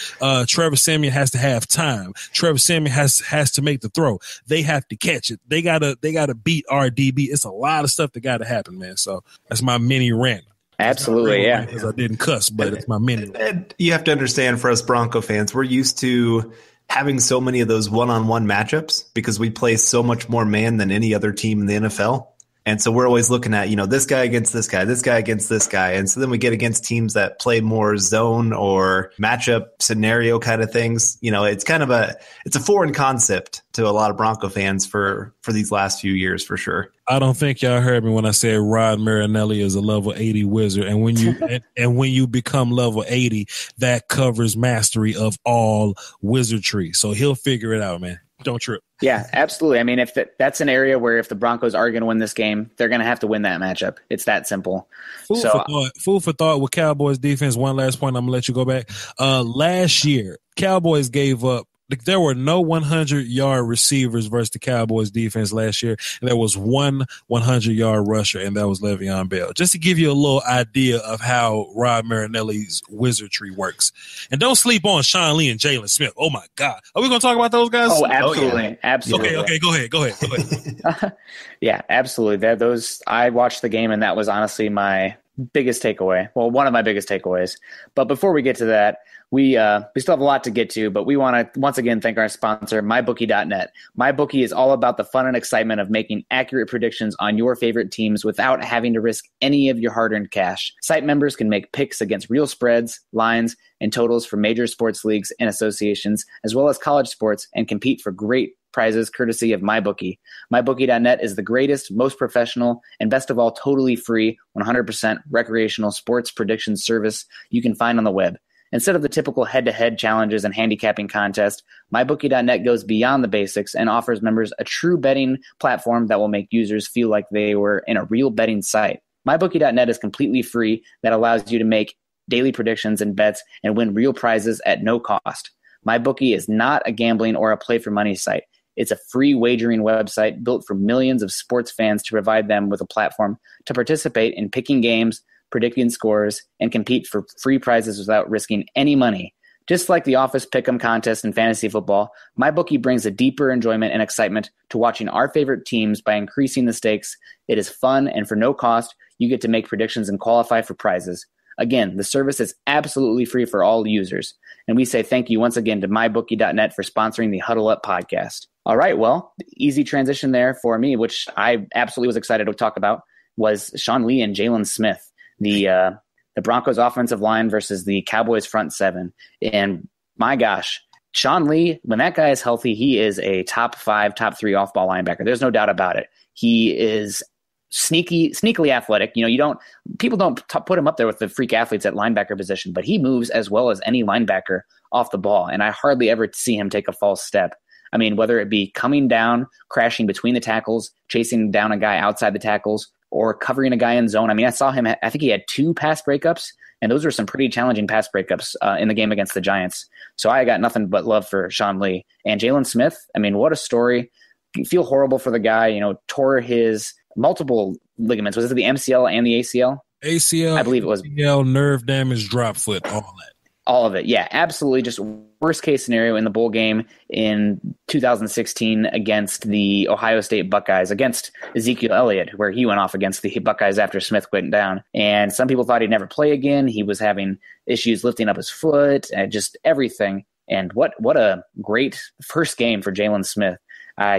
Speaker 4: Trevor Siemian has to have time. Trevor Siemian has to make the throw. They have to catch it. They gotta beat RDB. It's a lot of stuff that got to happen, man. So that's my mini rant.
Speaker 1: Absolutely, yeah.
Speaker 4: Because I didn't cuss, but it's my mini rant.
Speaker 3: And you have to understand, for us Bronco fans, we're used to having so many of those one-on-one matchups because we play so much more man than any other team in the NFL. And so we're always looking at, this guy against this guy against this guy. And so then we get against teams that play more zone or matchup scenario kind of things. It's kind of it's a foreign concept to a lot of Bronco fans for these last few years, for sure.
Speaker 4: I don't think y'all heard me when I said Rod Marinelli is a level 80 wizard. And when you and when you become level 80, that covers mastery of all wizardry. So he'll figure it out, man. Don't trip.
Speaker 1: Yeah, absolutely. I mean, if that's an area where if the Broncos are going to win this game, they're going to have to win that matchup. It's that simple.
Speaker 4: Food for thought with Cowboys defense. One last point. I'm going to let you go back. Last year, Cowboys gave up. There were no 100-yard receivers versus the Cowboys defense last year. And there was one 100-yard rusher, and that was Le'Veon Bell. Just to give you a little idea of how Rod Marinelli's wizardry works. And don't sleep on Sean Lee and Jalen Smith. Oh, my God. Are we going to talk about those guys?
Speaker 1: Oh, absolutely. Oh, yeah. Absolutely.
Speaker 4: Okay, go ahead.
Speaker 1: Yeah, absolutely. I watched the game, and that was honestly my biggest takeaway. Well, one of my biggest takeaways. But before we get to that, we still have a lot to get to, but we want to once again thank our sponsor, MyBookie.net. MyBookie is all about the fun and excitement of making accurate predictions on your favorite teams without having to risk any of your hard-earned cash. Site members can make picks against real spreads, lines, and totals for major sports leagues and associations, as well as college sports, and compete for great prizes courtesy of MyBookie. MyBookie.net is the greatest, most professional, and best of all, totally free, 100% recreational sports prediction service you can find on the web. Instead of the typical head-to-head challenges and handicapping contest, MyBookie.net goes beyond the basics and offers members a true betting platform that will make users feel like they were in a real betting site. MyBookie.net is completely free. That allows you to make daily predictions and bets and win real prizes at no cost. MyBookie is not a gambling or a play-for-money site. It's a free wagering website built for millions of sports fans to provide them with a platform to participate in picking games, predicting scores, and compete for free prizes without risking any money. Just like the Office Pick'em contest in fantasy football, MyBookie brings a deeper enjoyment and excitement to watching our favorite teams by increasing the stakes. It is fun, and for no cost, you get to make predictions and qualify for prizes. Again, the service is absolutely free for all users. And we say thank you once again to MyBookie.net for sponsoring the Huddle Up podcast. All right, well, easy transition there for me, which I absolutely was excited to talk about, was Sean Lee and Jalen Smith. The Broncos offensive line versus the Cowboys front seven. And My gosh. Sean Lee, when that guy is healthy, he is a top 5, top 3 off-ball linebacker. There's no doubt about it. He is sneakily athletic. People don't put him up there with the freak athletes at linebacker position, but he moves as well as any linebacker off the ball, and I hardly ever see him take a false step. I mean, whether it be coming down, crashing between the tackles, chasing down a guy outside the tackles, or covering a guy in zone. I mean, I saw him, I think he had 2 pass breakups, and those were some pretty challenging pass breakups in the game against the Giants. So I got nothing but love for Sean Lee. And Jalen Smith, I mean, what a story. You feel horrible for the guy, tore his multiple ligaments. Was it the MCL and the ACL?
Speaker 4: ACL,
Speaker 1: I believe it was.
Speaker 4: ACL, nerve damage, drop foot, all that.
Speaker 1: All of it, yeah, absolutely. Just worst case scenario in the bowl game in 2016 against the Ohio State Buckeyes, against Ezekiel Elliott, where he went off against the Buckeyes after Smith went down. And some people thought he'd never play again. He was having issues lifting up his foot and just everything. And what a great first game for Jalen Smith.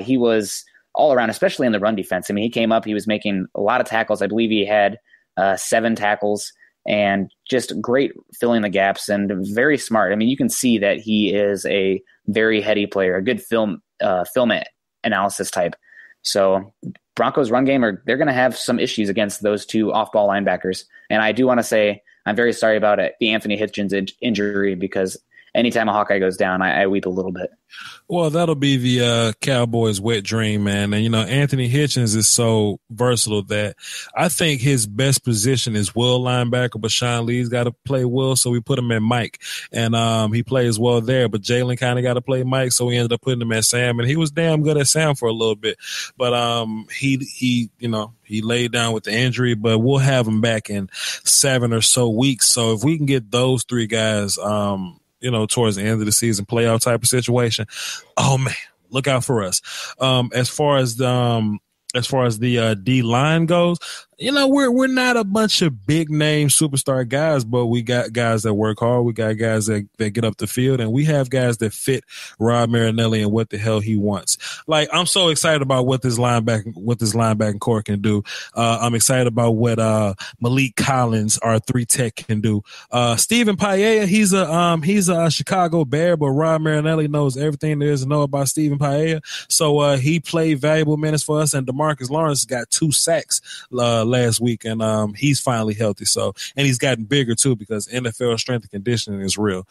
Speaker 1: He was all around, especially in the run defense. I mean, he came up, he was making a lot of tackles. I believe he had 7 tackles. And just great filling the gaps and very smart. I mean, you can see that he is a very heady player, a good film analysis type. So Broncos run game, they're going to have some issues against those 2 off-ball linebackers. And I do want to say I'm very sorry about it, the Anthony Hitchens injury, because anytime a Hawkeye goes down, I weep a little bit.
Speaker 4: Well, that'll be the Cowboys' wet dream, man. And, Anthony Hitchens is so versatile that I think his best position is will linebacker, but Sean Lee's got to play will, so we put him at Mike. And he plays well there, but Jalen kind of got to play Mike, so we ended up putting him at Sam. And he was damn good at Sam for a little bit. But he laid down with the injury, but we'll have him back in 7 or so weeks. So if we can get those 3 guys towards the end of the season, playoff type of situation, oh man, look out for us. As far as the D line goes, we're not a bunch of big name superstar guys, but we got guys that work hard. We got guys that get up the field, and we have guys that fit Rod Marinelli and what the hell he wants. Like, I'm so excited about what this linebacking core can do. I'm excited about what Malik Collins, our 3 tech, can do. Stephen Paella, he's a Chicago Bear, but Rod Marinelli knows everything there is to know about Stephen Paella. So he played valuable minutes for us, and DeMarcus Lawrence got 2 sacks last week, and he's finally healthy. So, and he's gotten bigger too, because NFL strength and conditioning is real.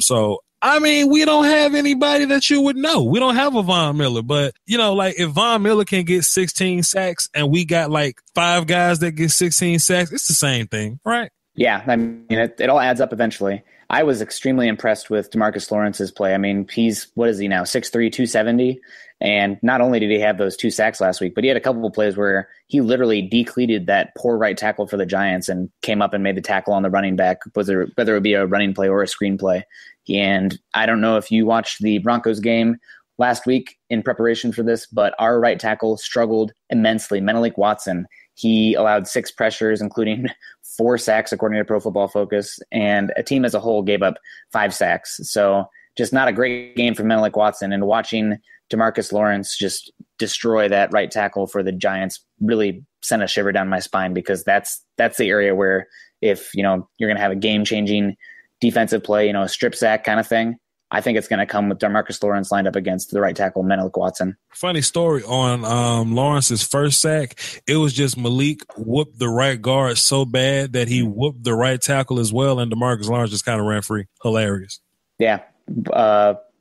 Speaker 4: So I mean, we don't have anybody that you would know. We don't have a Von Miller, but if Von Miller can get 16 sacks and we got like 5 guys that get 16 sacks, it's the same thing, right?
Speaker 1: Yeah, I mean, it all adds up eventually. I was extremely impressed with DeMarcus Lawrence's play. I mean, what is he now, 6'3", 270? And not only did he have those 2 sacks last week, but he had a couple of plays where he literally decleated that poor right tackle for the Giants and came up and made the tackle on the running back, whether it be a running play or a screen play. And I don't know if you watched the Broncos game last week in preparation for this, but our right tackle struggled immensely. Menelik Watson, he allowed 6 pressures, including 4 sacks, according to Pro Football Focus, and a team as a whole gave up 5 sacks. So just not a great game for Menelik Watson, and watching DeMarcus Lawrence just destroy that right tackle for the Giants really sent a shiver down my spine, because that's the area where if you're going to have a game-changing defensive play, a strip sack kind of thing, I think it's going to come with DeMarcus Lawrence lined up against the right tackle, Menelik Watson.
Speaker 4: Funny story on Lawrence's first sack. It was just Malik whooped the right guard so bad that he whooped the right tackle as well, and DeMarcus Lawrence just kind of ran free. Hilarious.
Speaker 1: Yeah.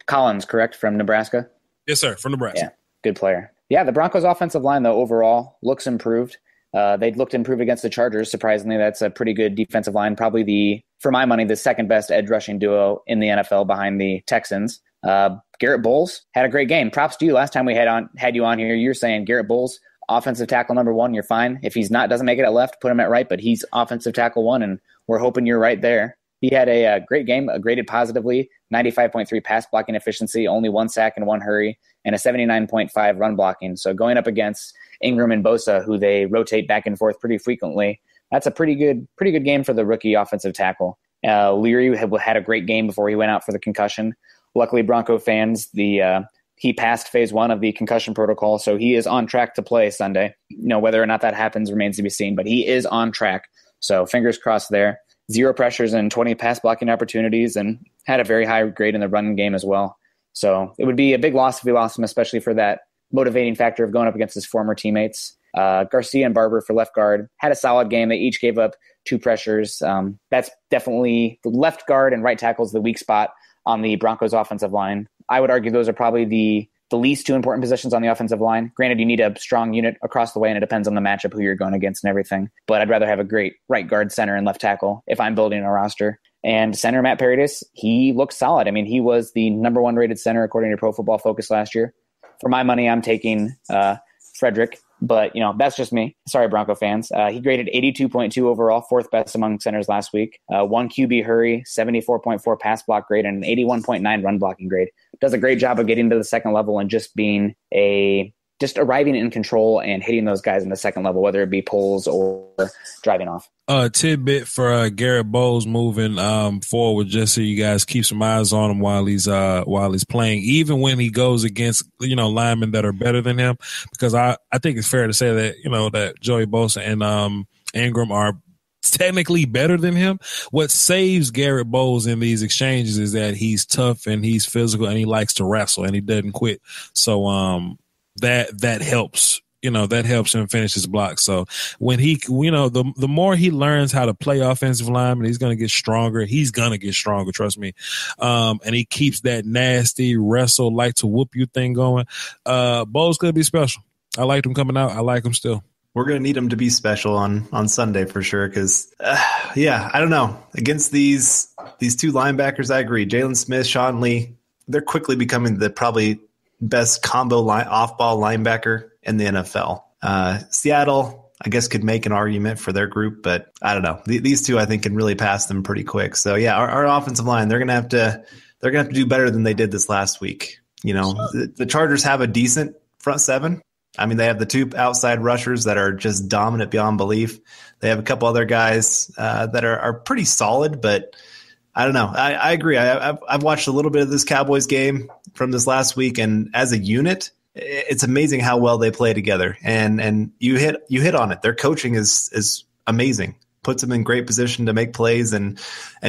Speaker 1: Collins, correct, from Nebraska?
Speaker 4: Yes, sir, from Nebraska.
Speaker 1: Yeah, good player. Yeah, the Broncos' offensive line, though, overall looks improved. They looked improved against the Chargers. Surprisingly, that's a pretty good defensive line. Probably for my money, the second best edge rushing duo in the NFL behind the Texans. Garrett Bowles had a great game. Props to you. Last time we had you on here, you're saying Garrett Bowles, offensive tackle number 1, you're fine. If he's doesn't make it at left, put him at right, but he's offensive tackle 1, and we're hoping you're right there. He had a great game, graded positively, 95.3 pass blocking efficiency, only 1 sack and 1 hurry, and a 79.5 run blocking. So going up against Ingram and Bosa, who they rotate back and forth pretty frequently, that's a pretty good game for the rookie offensive tackle. Leary had a great game before he went out for the concussion. Luckily, Bronco fans, he passed phase 1 of the concussion protocol, so he is on track to play Sunday. Whether or not that happens remains to be seen, but he is on track. So fingers crossed there. 0 pressures and 20 pass blocking opportunities, and had a very high grade in the running game as well. So it would be a big loss if we lost him, especially for that motivating factor of going up against his former teammates. Garcia and Barber for left guard had a solid game. They each gave up 2 pressures. That's definitely the left guard and right tackle is the weak spot on the Broncos offensive line. I would argue those are probably the least 2 important positions on the offensive line. Granted, you need a strong unit across the way, and it depends on the matchup, who you're going against and everything. But I'd rather have a great right guard, center, and left tackle if I'm building a roster. And center Matt Paradis, he looks solid. I mean, he was the number 1 rated center according to Pro Football Focus last year. For my money, I'm taking Frederick. But, that's just me. Sorry, Bronco fans. He graded 82.2 overall, 4th best among centers last week. 1 QB hurry, 74.4 pass block grade, and an 81.9 run blocking grade. Does a great job of getting to the second level and just being just arriving in control and hitting those guys in the second level, whether it be pulls or driving off.
Speaker 4: Tidbit for Garrett Bowles moving forward, just so you guys keep some eyes on him while he's playing, even when he goes against linemen that are better than him, because I think it's fair to say that that Joey Bosa and Ingram are technically better than him. What saves Garrett Bowles in these exchanges is that he's tough and he's physical and he likes to wrestle and he doesn't quit. So that helps. That helps him finish his block. So when he, the more he learns how to play offensive lineman, he's going to get stronger. He's going to get stronger, trust me. And he keeps that nasty wrestle, like to whoop you thing going. Bowles could be special. I liked him coming out. I like him still.
Speaker 3: We're going to need him to be special on Sunday for sure. Cause I don't know, against these 2 linebackers, I agree. Jalen Smith, Sean Lee, they're quickly becoming the probably best combo off-ball linebacker in the NFL. Seattle, I guess, could make an argument for their group, but I don't know. These 2, I think, can really pass them pretty quick. So yeah, our offensive line, they're gonna have to do better than they did this last week. The Chargers have a decent front 7. I mean, they have the 2 outside rushers that are just dominant beyond belief. They have a couple other guys that are pretty solid, but I don't know. I agree. I've watched a little bit of this Cowboys game from this last week, and as a unit, it's amazing how well they play together. And you hit on it. Their coaching is amazing. Puts them in great position to make plays, and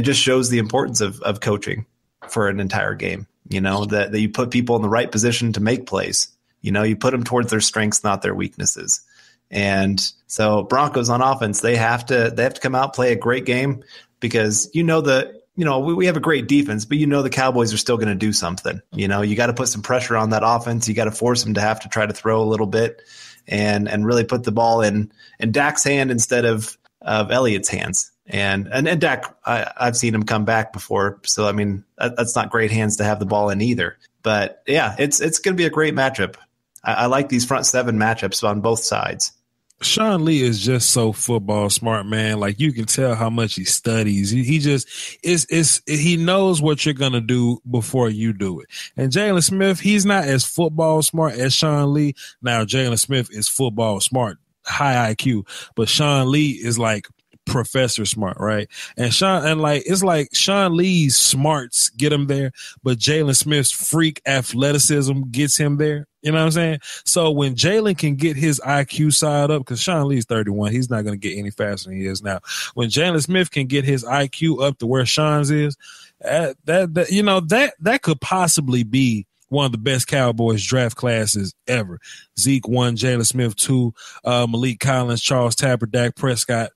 Speaker 3: just shows the importance of coaching for an entire game. That you put people in the right position to make plays. You put them towards their strengths, not their weaknesses. And so Broncos on offense, they have to come out, play a great game, because we have a great defense, but the Cowboys are still going to do something. You got to put some pressure on that offense. You got to force them to have to try to throw a little bit and really put the ball in Dak's hand instead of Elliott's hands. And Dak, I've seen him come back before. So, I mean, that's not great hands to have the ball in either. But yeah, it's going to be a great matchup. I like these front 7 matchups on both sides.
Speaker 4: Sean Lee is just so football smart, man. Like, you can tell how much he studies. He just he knows what you're going to do before you do it. And Jalen Smith, he's not as football smart as Sean Lee. Now, Jalen Smith is football smart, high IQ, but Sean Lee is like professor smart, right? And it's like Sean Lee's smarts get him there, but Jalen Smith's freak athleticism gets him there. You know what I'm saying? So when Jalen can get his IQ side up, because Sean Lee's 31, he's not going to get any faster than he is now. When Jalen Smith can get his IQ up to where Sean's is, that could possibly be one of the best Cowboys draft classes ever. Zeke 1, Jalen Smith 2, Malik Collins, Charles Tapper, Dak Prescott,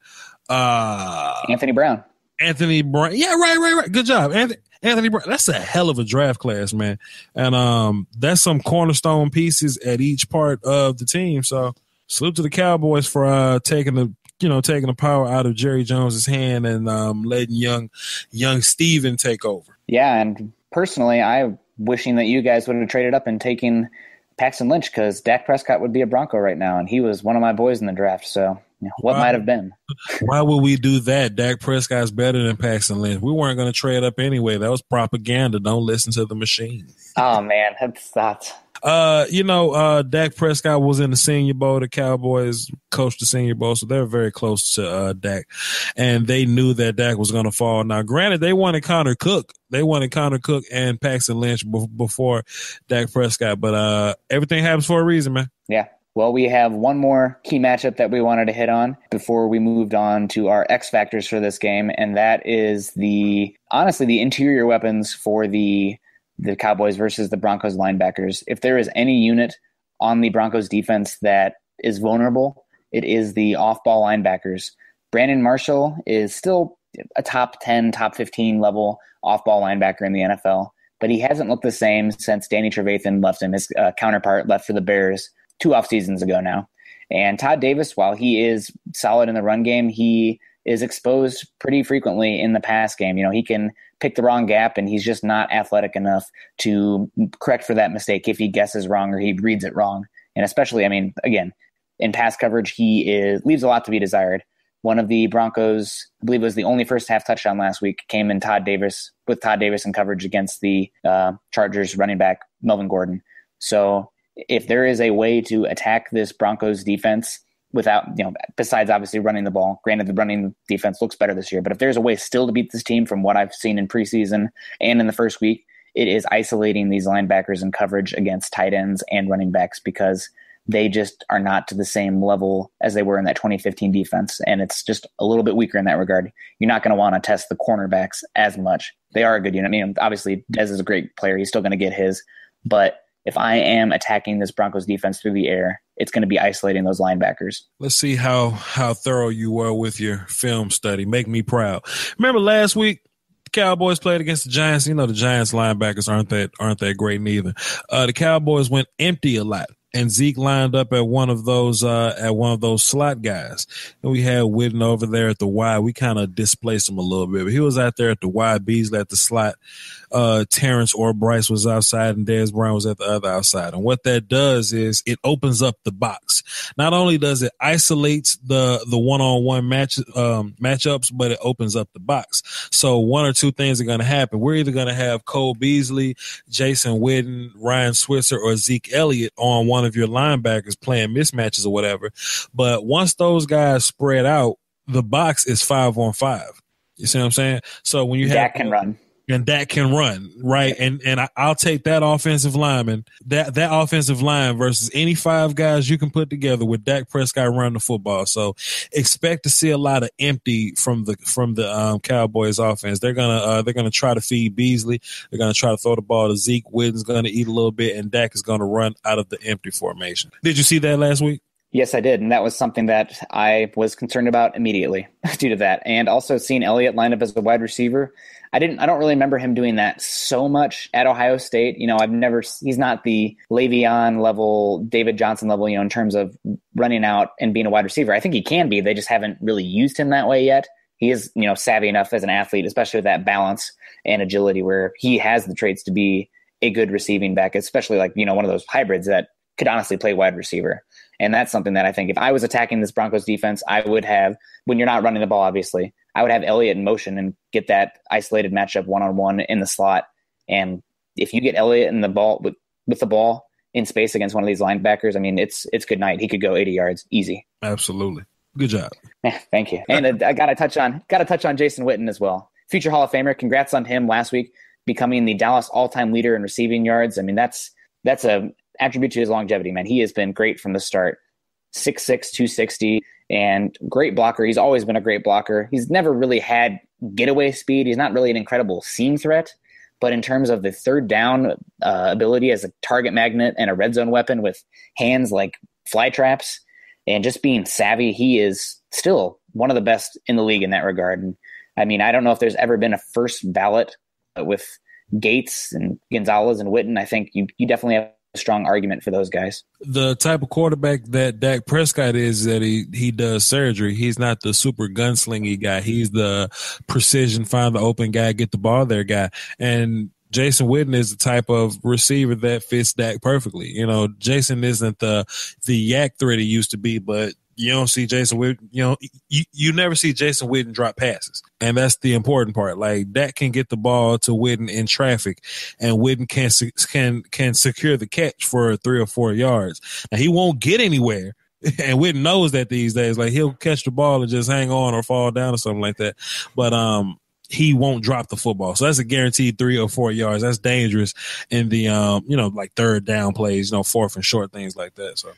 Speaker 1: Anthony Brown.
Speaker 4: Yeah, right. Good job, Anthony Brown. That's a hell of a draft class, man. And that's some cornerstone pieces at each part of the team. So salute to the Cowboys for taking the power out of Jerry Jones's hand and letting young Steven take over.
Speaker 1: Yeah, and personally, I'm wishing that you guys would have traded up and taken Paxton Lynch, because Dak Prescott would be a Bronco right now, and he was one of my boys in the draft. So what might have been?
Speaker 4: Why would we do that? Dak Prescott's better than Paxton Lynch. We weren't going to trade up anyway. That was propaganda. Don't listen to the machine.
Speaker 1: Oh man, that's that.
Speaker 4: Dak Prescott was in the Senior Bowl. The Cowboys coached the Senior Bowl, so they're very close to Dak. And they knew that Dak was going to fall. Now, granted, they wanted Connor Cook. They wanted Connor Cook and Paxton Lynch before Dak Prescott. But everything happens for a reason, man.
Speaker 1: Yeah. Well, we have one more key matchup that we wanted to hit on before we moved on to our X factors for this game, and that is honestly the interior weapons for the Cowboys versus the Broncos linebackers. If there is any unit on the Broncos defense that is vulnerable, it is the off-ball linebackers. Brandon Marshall is still a top 10, top 15 level off-ball linebacker in the NFL, but he hasn't looked the same since Danny Trevathan left him. His counterpart left for the Bears 2 off seasons ago now. And Todd Davis, while he is solid in the run game, he is exposed pretty frequently in the pass game. He can pick the wrong gap, and he's just not athletic enough to correct for that mistake if he guesses wrong or he reads it wrong. And especially, again, in pass coverage, he leaves a lot to be desired. One of the Broncos, I believe it was the only first half touchdown last week, came in Todd Davis in coverage against the Chargers running back Melvin Gordon. So if there is a way to attack this Broncos defense without, besides obviously running the ball, granted the running defense looks better this year, but if there's a way still to beat this team from what I've seen in preseason and in the first week, it is isolating these linebackers in coverage against tight ends and running backs, because they just are not to the same level as they were in that 2015 defense. And it's just a little bit weaker in that regard. You're not going to want to test the cornerbacks as much. They are a good unit. Obviously Dez is a great player. He's still going to get his, but if I am attacking this Broncos defense through the air, it's going to be isolating those linebackers.
Speaker 4: Let's see how thorough you were with your film study. Make me proud. Remember last week, the Cowboys played against the Giants. The Giants linebackers aren't that great neither. The Cowboys went empty a lot, and Zeke lined up at one of those slot guys. And we had Whitten over there at the Y. We kind of displaced him a little bit, but he was out there at the Y. Beasley at the slot. Terrence or Bryce was outside, and Dez Bryant was at the other outside. And what that does is it opens up the box. Not only does it isolate the one-on-one matchups, but it opens up the box. So one or two things are going to happen. We're either going to have Cole Beasley, Jason Witten, Ryan Switzer, or Zeke Elliott on one of your linebackers playing mismatches or whatever. But once those guys spread out, the box is 5-on-5. You see what I'm saying? So when you have
Speaker 1: Dak can run.
Speaker 4: And that can run, right? And I'll take that offensive lineman, that offensive line versus any 5 guys you can put together with Dak Prescott running the football. So expect to see a lot of empty from the Cowboys offense. They're gonna try to feed Beasley. They're gonna try to throw the ball to Zeke. Witten's gonna eat a little bit, and Dak is gonna run out of the empty formation. Did you see that last week?
Speaker 1: Yes, I did, and that was something that I was concerned about immediately due to that. And also seeing Elliott lined up as a wide receiver, I don't really remember him doing that so much at Ohio State. He's not the Le'Veon level, David Johnson level, in terms of running out and being a wide receiver. I think he can be. They just haven't really used him that way yet. He is, savvy enough as an athlete, especially with that balance and agility, where he has the traits to be a good receiving back, especially one of those hybrids that could honestly play wide receiver. And that's something that I think if I was attacking this Broncos defense, I would have, when you're not running the ball, obviously, I would have Elliott in motion and get that isolated matchup one-on-one in the slot. And if you get Elliott in the ball with the ball in space against one of these linebackers, it's good night. He could go 80 yards easy.
Speaker 4: Absolutely. Good job.
Speaker 1: Yeah, thank you. And I got to touch on Jason Witten as well. Future Hall of Famer. Congrats on him last week becoming the Dallas all-time leader in receiving yards. That's a attribute to his longevity, man. He has been great from the start. 6'6", 260, and great blocker. He's always been a great blocker. He's never really had getaway speed. He's not really an incredible seam threat, but in terms of the third down ability as a target magnet and a red zone weapon with hands like fly traps and just being savvy, he is still one of the best in the league in that regard. And I don't know if there's ever been a first ballot with Gates and Gonzalez and Witten. I think you definitely have a strong argument for those guys.
Speaker 4: The type of quarterback that Dak Prescott is that he does surgery. He's not the super gunslingy guy. He's the precision, find the open guy, get the ball there guy. And Jason Witten is the type of receiver that fits Dak perfectly. Jason isn't the yak threat he used to be, but you don't see Jason Witten, you never see Jason Witten drop passes. And that's the important part. Like, Dak can get the ball to Witten in traffic, and Witten can secure the catch for 3 or 4 yards. Now, he won't get anywhere, and Witten knows that these days. Like, he'll catch the ball and just hang on or fall down or something like that. But he won't drop the football. So that's a guaranteed 3 or 4 yards. That's dangerous in the, third down plays, 4th and short, things like that. So.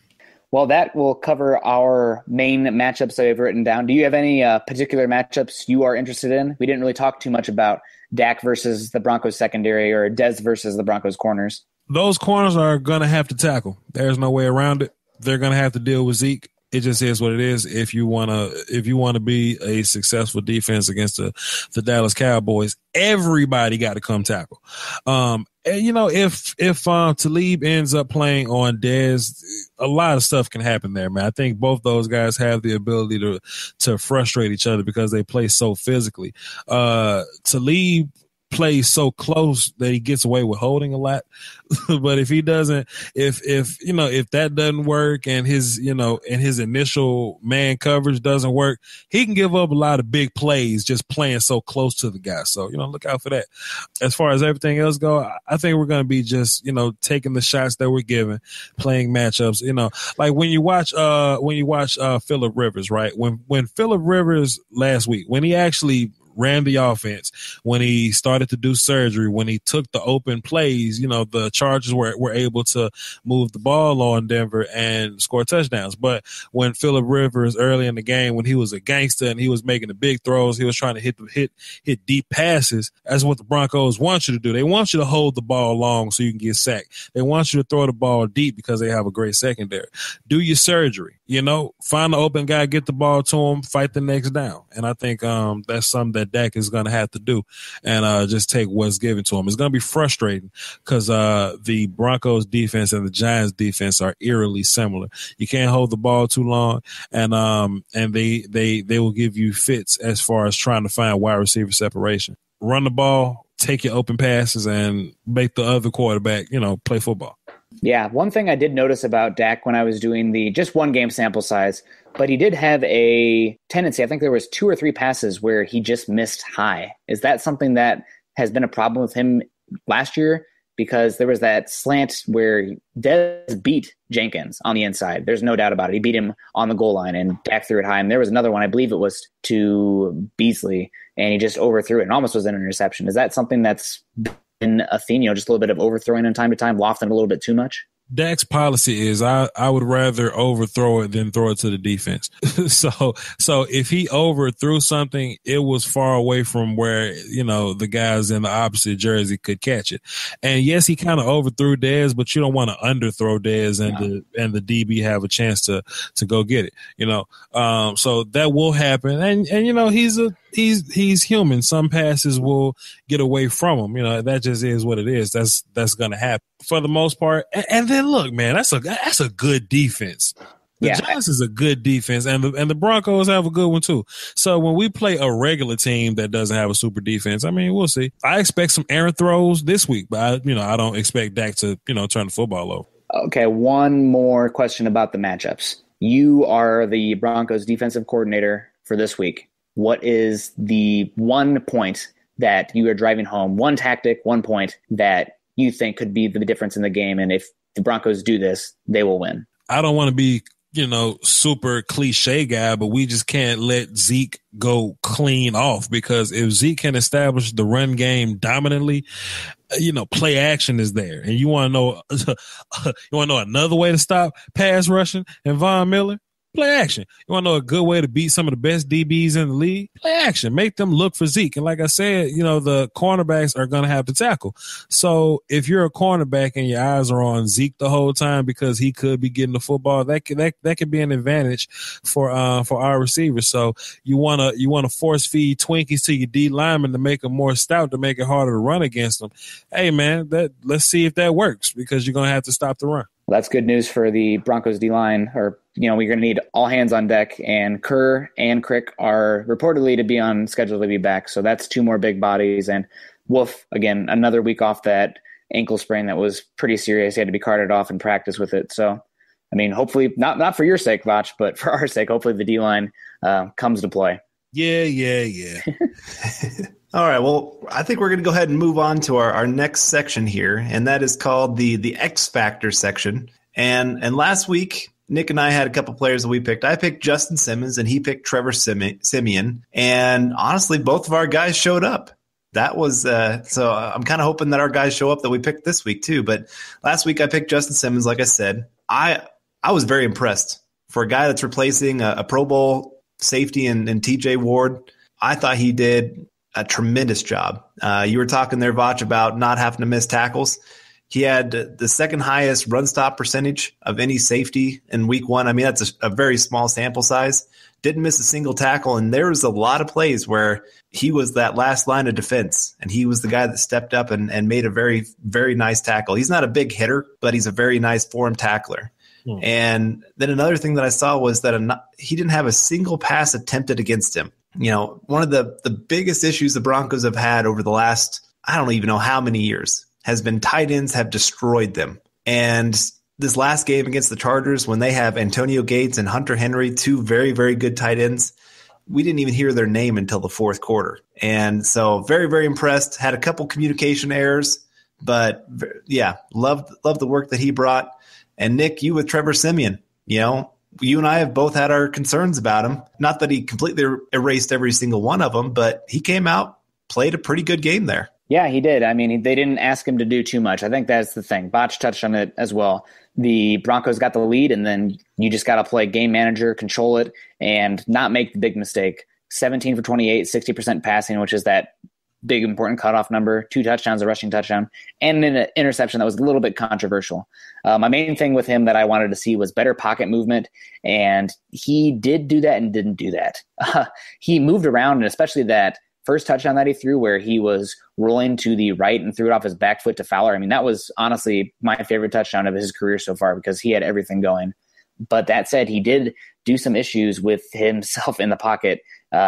Speaker 1: Well, that will cover our main matchups that I've written down. Do you have any particular matchups you are interested in? We didn't really talk too much about Dak versus the Broncos secondary or Dez versus the Broncos corners.
Speaker 4: Those corners are going to have to tackle. There's no way around it. They're going to have to deal with Zeke. It just is what it is. If you want to be a successful defense against the Dallas Cowboys, everybody got to come tackle. And if Talib ends up playing on Dez, a lot of stuff can happen there, man. I think both those guys have the ability to frustrate each other because they play so physically. Talib plays so close that he gets away with holding a lot. But if he doesn't, if that doesn't work and his initial man coverage doesn't work, he can give up a lot of big plays just playing so close to the guy. So, look out for that. As far as everything else go, I think we're going to be just, taking the shots that we're given, playing matchups, like when you watch Phillip Rivers, right? When Phillip Rivers last week, when he actually ran the offense, when he started to do surgery, when he took the open plays, the Chargers were able to move the ball on Denver and score touchdowns. But when Phillip Rivers early in the game, when he was a gangster and he was making the big throws, he was trying to hit deep passes. That's what the Broncos want you to do. They want you to hold the ball long so you can get sacked. They want you to throw the ball deep because they have a great secondary. Do your surgery. Find the open guy, get the ball to him, fight the next down. And I think that's something that Dak is going to have to do and just take what's given to him. It's going to be frustrating because the Broncos defense and the Giants defense are eerily similar. You can't hold the ball too long, and they will give you fits as far as trying to find wide receiver separation. Run the ball, take your open passes, and make the other quarterback, play football.
Speaker 1: Yeah, one thing I did notice about Dak when I was doing the just one game sample size, but he did have a tendency, I think there was 2 or 3 passes where he just missed high. Is that something that has been a problem with him last year? Because there was that slant where Dez beat Jenkins on the inside. There's no doubt about it. He beat him on the goal line and Dak threw it high. And there was another one, I believe it was to Beasley, and he just overthrew it and almost was an interception. Is that something that's been a theme, just a little bit of overthrowing in time to time, lofting a little bit too much?
Speaker 4: Dak's policy is I would rather overthrow it than throw it to the defense. So if he overthrew something, it was far away from where, the guys in the opposite jersey could catch it. And yes, he kind of overthrew Dez, but you don't want to underthrow Dez and the DB have a chance to go get it, so that will happen. And he's human. Some passes will get away from him. That just is what it is. That's going to happen for the most part. And then look, man, that's a good defense. The Giants is a good defense, and the Broncos have a good one too. So when we play a regular team that doesn't have a super defense, we'll see. I expect some errant throws this week, but I don't expect Dak to turn the football over.
Speaker 1: Okay, one more question about the matchups. You are the Broncos defensive coordinator for this week. What is the one point that you are driving home, one tactic, 1 point that you think could be the difference in the game? And if the Broncos do this, they will win.
Speaker 4: I don't want to be, super cliche guy, but we just can't let Zeke go clean off, because if Zeke can establish the run game dominantly, play action is there. And you want to know another way to stop pass rushing and Von Miller? Play action. You want to know a good way to beat some of the best DBs in the league? Play action. Make them look for Zeke. And like I said, the cornerbacks are going to have to tackle. So if you're a cornerback and your eyes are on Zeke the whole time because he could be getting the football, that could be an advantage for our receivers. So you want to force feed Twinkies to your D linemen to make them more stout, to make it harder to run against them. Hey man, let's see if that works, because you're going to have to stop the run.
Speaker 1: Well, that's good news for the Broncos D-line. We're going to need all hands on deck, and Kerr and Crick are reportedly to be on schedule to be back. So that's 2 more big bodies. And Wolf, again, another week off that ankle sprain that was pretty serious. He had to be carted off and practice with it. So, hopefully, not for your sake, Voch, but for our sake, hopefully the D-line comes to play.
Speaker 4: Yeah.
Speaker 3: All right, well, I think we're going to go ahead and move on to our next section here, and that is called the X Factor section. And last week, Nick and I had a couple players that we picked. I picked Justin Simmons, and he picked Trevor Siemian. And honestly, both of our guys showed up. That was so I'm kind of hoping that our guys show up that we picked this week too. But last week I picked Justin Simmons, like I said. I I was very impressed. For a guy that's replacing a Pro Bowl safety and TJ Ward, I thought he did a tremendous job. You were talking there, Voch, about not having to miss tackles. He had the second highest run stop percentage of any safety in week 1. I mean, that's a very small sample size. Didn't miss a single tackle, and there was a lot of plays where he was that last line of defense, and he was the guy that stepped up and made a very, very nice tackle. He's not a big hitter, but he's a very nice form tackler. And then another thing that I saw was that he didn't have a single pass attempted against him. You know, one of the biggest issues the Broncos have had over the last, I don't even know how many years, has been tight ends have destroyed them. And this last game against the Chargers, when they have Antonio Gates and Hunter Henry, 2 very, very good tight ends, we didn't even hear their name until the fourth quarter. And so very, very impressed. Had a couple communication errors, but yeah, loved the work that he brought. And Nick, you with Trevor Siemian, you know, you and I have both had our concerns about him. Not that he completely erased every single one of them, but he came out, played a pretty good game there.
Speaker 1: Yeah, he did. I mean, they didn't ask him to do too much. I think that's the thing. Voch touched on it as well. The Broncos got the lead, and then you just got to play game manager, control it, and not make the big mistake. 17 for 28, 60% passing, which is that big important cutoff number, 2 touchdowns, a rushing touchdown, and an interception that was a little bit controversial. My main thing with him that I wanted to see was better pocket movement, and he did do that and didn't do that. He moved around, and especially that first touchdown that he threw where he was rolling to the right and threw it off his back foot to Fowler. I mean, that was honestly my favorite touchdown of his career so far because he had everything going. But that said, he did do some issues with himself in the pocket.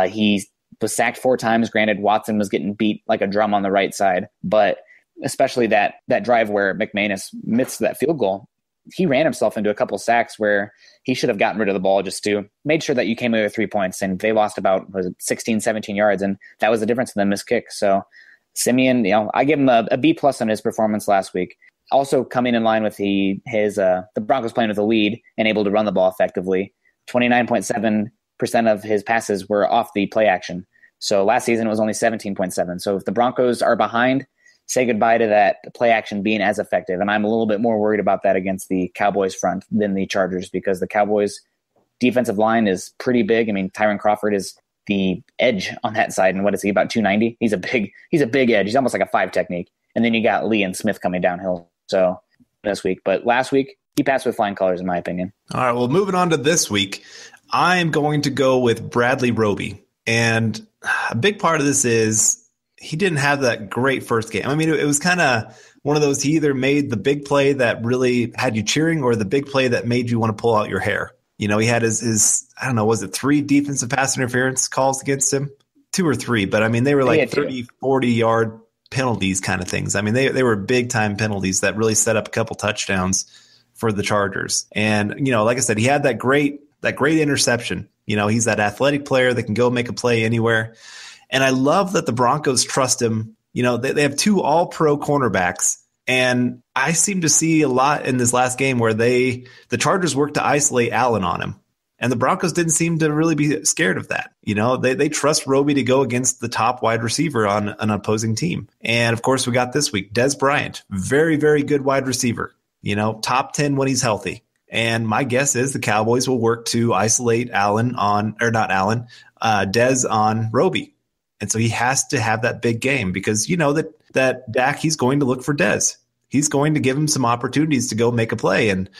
Speaker 1: He was sacked 4 times. Granted, Watson was getting beat like a drum on the right side, but especially that drive where McManus missed that field goal, he ran himself into a couple sacks where he should have gotten rid of the ball just to made sure that you came away with 3 points, and they lost about 16, 17 yards, and that was the difference in the missed kick. So Siemian, you know, I give him a B+ on his performance last week. Also coming in line with the Broncos playing with a lead and able to run the ball effectively. 29.7% of his passes were off the play action. So last season it was only 17.7. So if the Broncos are behind, say goodbye to that play action being as effective. And I'm a little bit more worried about that against the Cowboys front than the Chargers because the Cowboys defensive line is pretty big. I mean, Tyron Crawford is the edge on that side. And what is he, about 290? He's a big edge. He's almost like a 5 technique. And then you got Lee and Smith coming downhill. So this week, but last week he passed with flying colors in my opinion.
Speaker 3: All right. Well, moving on to this week, I am going to go with Bradley Roby. And a big part of this is he didn't have that great first game. I mean, it was kind of one of those, he either made the big play that really had you cheering or the big play that made you want to pull out your hair. You know, he had his I don't know, was it 3 defensive pass interference calls against him? 2 or 3, but I mean, they were like 30, 40-yard penalties kind of things. I mean, they were big-time penalties that really set up a couple touchdowns for the Chargers. And, you know, like I said, he had that great interception. You know, he's that athletic player that can go make a play anywhere. And I love that the Broncos trust him. You know, they have 2 all-pro cornerbacks. And I seem to see a lot in this last game where the Chargers worked to isolate Allen on him. And the Broncos didn't seem to really be scared of that. You know, they trust Roby to go against the top wide receiver on an opposing team. And, of course, we got this week, Dez Bryant, very, very good wide receiver. You know, top 10 when he's healthy. And my guess is the Cowboys will work to isolate Dez on Roby. And so he has to have that big game because you know that Dak, he's going to look for Dez. He's going to give him some opportunities to go make a play. And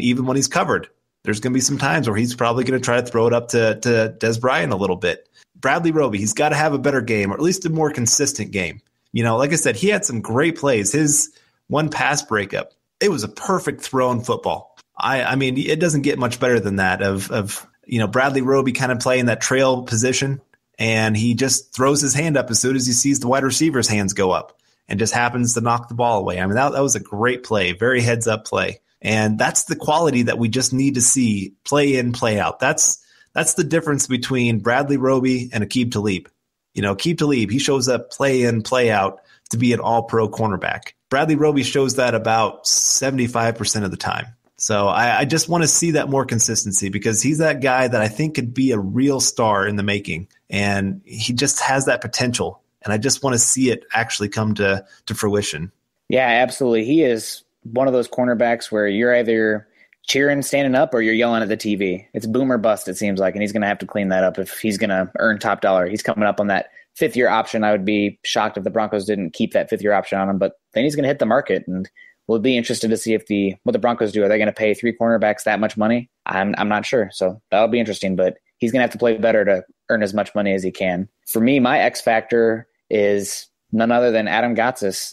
Speaker 3: even when he's covered, there's going to be some times where he's probably going to try to throw it up to Dez Bryant a little bit. Bradley Roby, he's got to have a better game, or at least a more consistent game. You know, like I said, he had some great plays. His one pass breakup, it was a perfect throw in football. I mean, it doesn't get much better than that of you know, Bradley Roby kind of playing that trail position, and he just throws his hand up as soon as he sees the wide receiver's hands go up and just happens to knock the ball away. I mean, that was a great play, very heads-up play. And that's the quality that we just need to see play in, play out. That's the difference between Bradley Roby and Aqib Talib. You know, Aqib Talib, he shows up play in, play out to be an all-pro cornerback. Bradley Roby shows that about 75% of the time. So I just want to see that more consistency because he's that guy that I think could be a real star in the making. And he just has that potential. And I just want to see it actually come to fruition.
Speaker 1: Yeah, absolutely. He is one of those cornerbacks where you're either cheering, standing up, or you're yelling at the TV. It's boom or bust, it seems like, and he's going to have to clean that up if he's going to earn top dollar. He's coming up on that fifth-year option. I would be shocked if the Broncos didn't keep that fifth-year option on him, but then he's going to hit the market, and we'll be interested to see if what the Broncos do. Are they going to pay 3 cornerbacks that much money? I'm not sure, so that'll be interesting, but he's going to have to play better to earn as much money as he can. For me, my X factor is none other than Adam Gotsis.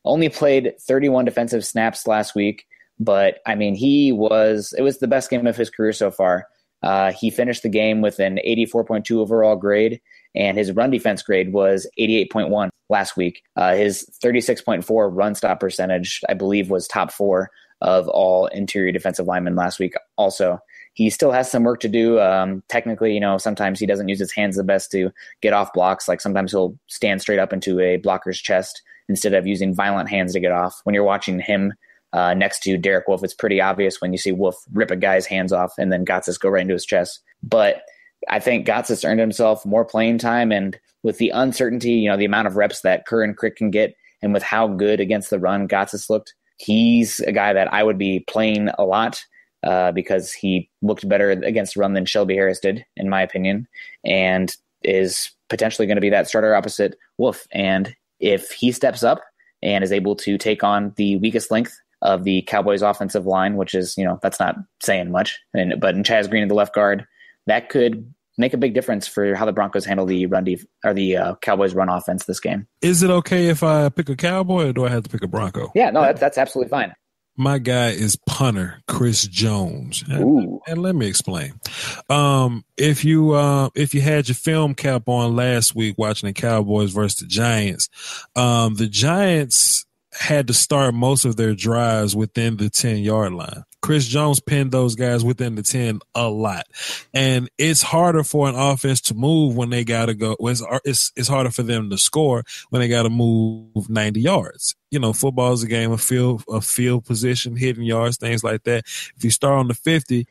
Speaker 1: Only played 31 defensive snaps last week, but I mean, it was the best game of his career so far. He finished the game with an 84.2 overall grade, and his run defense grade was 88.1 last week. His 36.4 run stop percentage, I believe, was top 4 of all interior defensive linemen last week. Also, he still has some work to do. Technically, sometimes he doesn't use his hands the best to get off blocks. Like sometimes he'll stand straight up into a blocker's chest instead of using violent hands to get off. When you're watching him next to Derek Wolfe, it's pretty obvious when you see Wolfe rip a guy's hands off and then Gotsis go right into his chest. But I think Gotsis earned himself more playing time, and with the uncertainty, the amount of reps that Kerr and Crick can get, and with how good against the run Gotsis looked, he's a guy that I would be playing a lot because he looked better against the run than Shelby Harris did, in my opinion, and is potentially going to be that starter opposite Wolfe. And if he steps up and is able to take on the weakest length of the Cowboys offensive line, which is, that's not saying much, but in Chaz Green at the left guard, that could make a big difference for how the Broncos handle the the Cowboys run offense this game. Is
Speaker 4: it okay if I pick a Cowboy, or do I have to pick a Bronco?
Speaker 1: Yeah, no, that's absolutely fine.
Speaker 4: My guy is punter Chris Jones.
Speaker 1: Ooh.
Speaker 4: And let me explain. If you had your film cap on last week watching the Cowboys versus the Giants had to start most of their drives within the 10-yard line. Chris Jones pinned those guys within the 10 a lot. And it's harder for an offense to move when they got to go. It's harder for them to score when they got to move 90 yards. Football is a game of field position, hitting yards, things like that. If you start on the 50,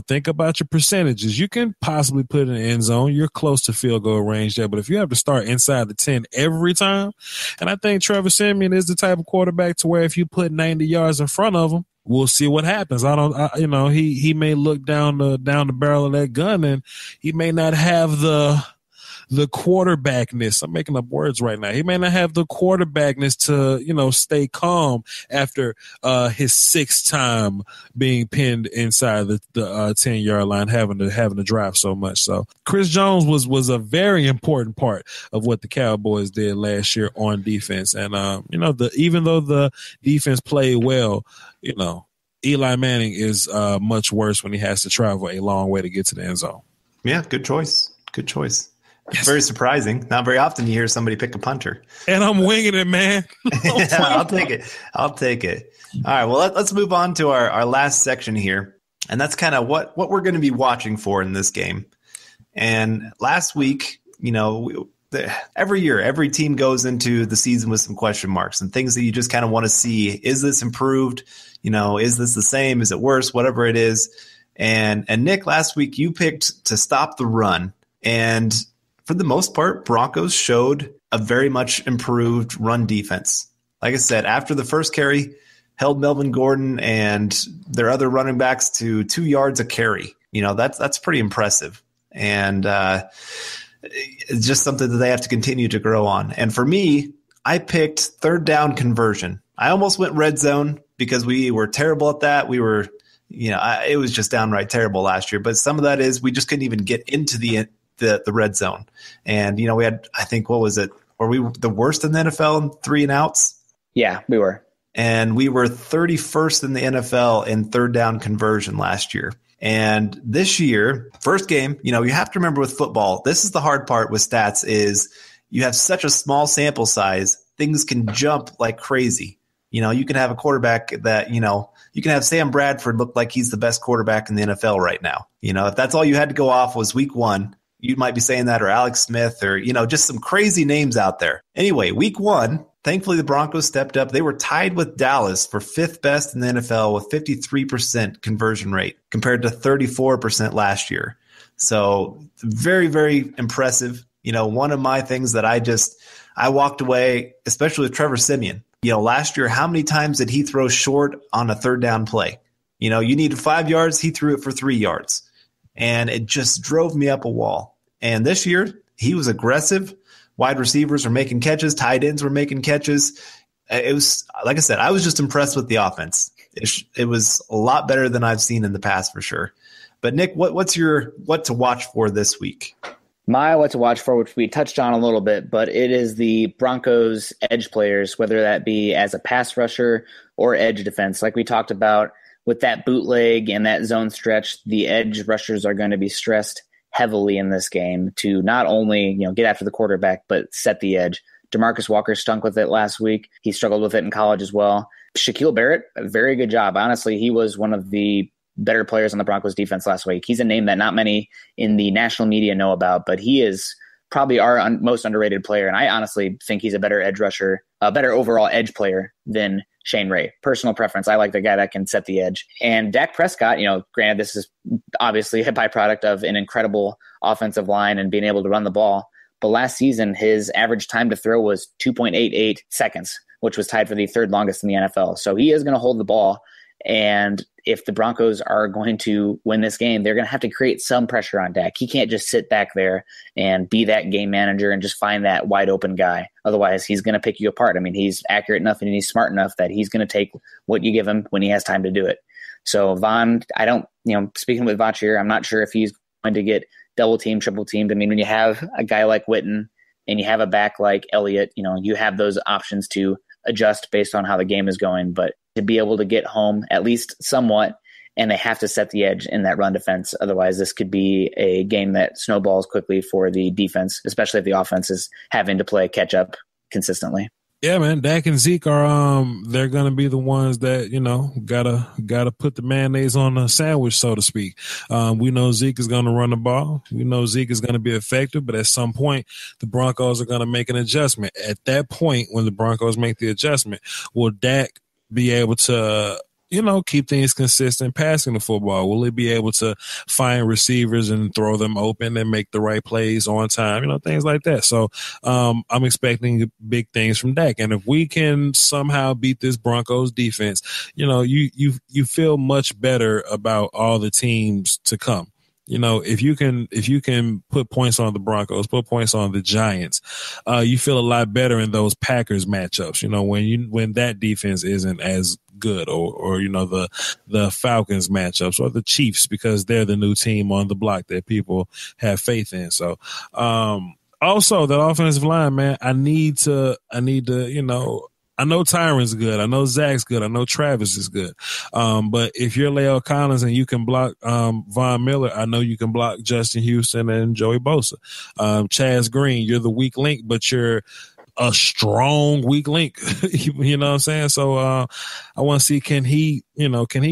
Speaker 4: think about your percentages. You can possibly put it in the end zone. You're close to field goal range there. But if you have to start inside the 10 every time, and I think Trevor Siemian is the type of quarterback to where if you put 90 yards in front of him, we'll see what happens. He may look down the barrel of that gun, and he may not have the quarterbackness. I'm making up words right now. He may not have the quarterbackness to, stay calm after his 6th time being pinned inside the 10-yard line, having to drive so much. So Chris Jones was a very important part of what the Cowboys did last year on defense. And even though the defense played well, Eli Manning is much worse when he has to travel a long way to get to the end zone.
Speaker 3: Yeah, good choice. Good choice. Yes. Very surprising. Not very often you hear somebody pick a punter.
Speaker 4: And I'm winging it, man.
Speaker 3: Yeah, I'll take it. All right, well, let's move on to our last section here. And that's kind of what we're going to be watching for in this game. And last week, every year, every team goes into the season with some question marks and things that you just kind of want to see. Is this improved? Is this the same? Is it worse? Whatever it is. And Nick, last week you picked to stop the run. And for the most part, Broncos showed a very much improved run defense. Like I said, after the first carry, held Melvin Gordon and their other running backs to 2 yards a carry. That's pretty impressive. And it's just something that they have to continue to grow on. And for me, I picked 3rd down conversion. I almost went red zone because we were terrible at that. We were, it was just downright terrible last year. But some of that is we just couldn't even get into the red zone. And, we had, I think, what was it? Were we the worst in the NFL in 3 and outs?
Speaker 1: Yeah, we were.
Speaker 3: And we were 31st in the NFL in 3rd down conversion last year. And this year, first game, you have to remember with football, this is the hard part with stats is you have such a small sample size, things can jump like crazy. You can have a quarterback that, you can have Sam Bradford look like he's the best quarterback in the NFL right now. If that's all you had to go off was week 1, you might be saying that, or Alex Smith, or, just some crazy names out there. Anyway, week 1, thankfully the Broncos stepped up. They were tied with Dallas for 5th best in the NFL with 53% conversion rate compared to 34% last year. So very, very impressive. One of my things that I walked away, especially with Trevor Siemian. Last year, how many times did he throw short on a 3rd down play? You needed 5 yards. He threw it for 3 yards. And it just drove me up a wall. And this year, he was aggressive. Wide receivers were making catches. Tight ends were making catches. It was, like I said, I was just impressed with the offense. It was a lot better than I've seen in the past for sure. But Nick, what's your what to watch for this week?
Speaker 1: My what to watch for, which we touched on a little bit, but it is the Broncos edge players, whether that be as a pass rusher or edge defense. Like we talked about with that bootleg and that zone stretch, the edge rushers are going to be stressed heavily in this game to not only get after the quarterback, but set the edge. DeMarcus Walker stunk with it last week. He struggled with it in college as well. Shaquille Barrett, a very good job. Honestly, he was one of the better players on the Broncos defense last week. He's a name that not many in the national media know about, but he is probably our most underrated player. And I honestly think he's a better edge rusher, a better overall edge player than Shane Ray. Personal preference. I like the guy that can set the edge. And Dak Prescott, granted, this is obviously a byproduct of an incredible offensive line and being able to run the ball. But last season, his average time to throw was 2.88 seconds, which was tied for the third longest in the NFL. So he is going to hold the ball. And if the Broncos are going to win this game, they're going to have to create some pressure on Dak. He can't just sit back there and be that game manager and just find that wide open guy. Otherwise, he's going to pick you apart. I mean, he's accurate enough and he's smart enough that he's going to take what you give him when he has time to do it. So Von, speaking with Voch here, I'm not sure if he's going to get double teamed, triple teamed. I mean, when you have a guy like Witten and you have a back like Elliott, you have those options to adjust based on how the game is going. But to be able to get home at least somewhat, and they have to set the edge in that run defense. Otherwise, this could be a game that snowballs quickly for the defense, especially if the offense is having to play catch up consistently.
Speaker 4: Yeah, man, Dak and Zeke are they're gonna be the ones that gotta put the mayonnaise on the sandwich, so to speak. We know Zeke is gonna run the ball. We know Zeke is gonna be effective, but at some point the Broncos are gonna make an adjustment. At that point, when the Broncos make the adjustment, will Dak be able to keep things consistent passing the football? Will he be able to find receivers and throw them open and make the right plays on time? Things like that. So I'm expecting big things from Dak. And if we can somehow beat this Broncos defense, you feel much better about all the teams to come. If you can put points on the Broncos, put points on the Giants, you feel a lot better in those Packers matchups. When that defense isn't as good, or the Falcons matchups, or the Chiefs, because they're the new team on the block that people have faith in. So, also that offensive line, man, I need to, I know Tyron's good. I know Zach's good. I know Travis is good. But if you're La'el Collins and you can block Von Miller, I know you can block Justin Houston and Joey Bosa. Chaz Green, you're the weak link, but you're a strong weak link. You know what I'm saying? So I want to see, can he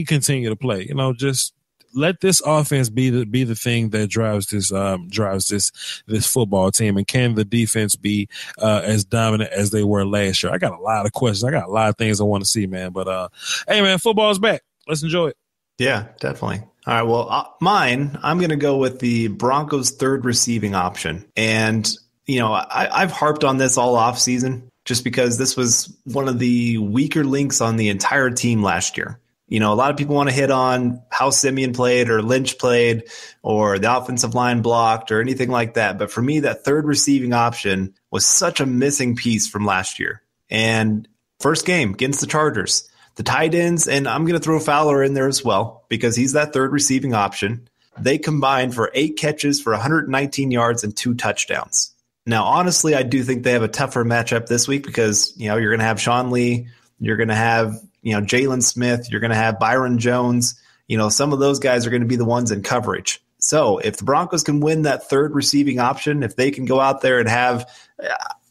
Speaker 4: continue to play? Just let this offense be the thing that drives this football team, and can the defense be as dominant as they were last year? I got a lot of questions. I got a lot of things I want to see, man. But hey, man, football's back. Let's enjoy it.
Speaker 3: Yeah, definitely. All right. Well, I'm going to go with the Broncos' third receiving option, and I've harped on this all off season just because this was one of the weaker links on the entire team last year. A lot of people want to hit on how Simeon played or Lynch played or the offensive line blocked or anything like that. But for me, that third receiving option was such a missing piece from last year. And first game against the Chargers, the tight ends, and I'm going to throw Fowler in there as well because he's that third receiving option. They combined for 8 catches for 119 yards and 2 touchdowns. Now, honestly, I do think they have a tougher matchup this week because, you're going to have Sean Lee, you're going to have Jalen Smith, you're going to have Byron Jones. Some of those guys are going to be the ones in coverage. So if the Broncos can win that third receiving option, if they can go out there and have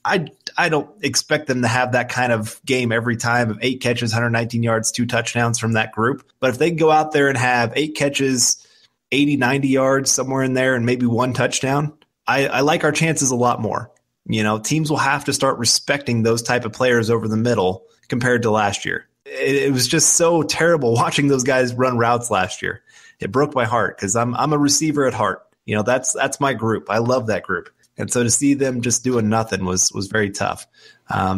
Speaker 3: I don't expect them to have that kind of game every time of 8 catches, 119 yards, 2 touchdowns from that group. But if they can go out there and have 8 catches, 80, 90 yards, somewhere in there, and maybe 1 touchdown, I like our chances a lot more. Teams will have to start respecting those type of players over the middle compared to last year. It was just so terrible watching those guys run routes last year. It broke my heart because I'm a receiver at heart. That's my group. I love that group. And so to see them just doing nothing was very tough.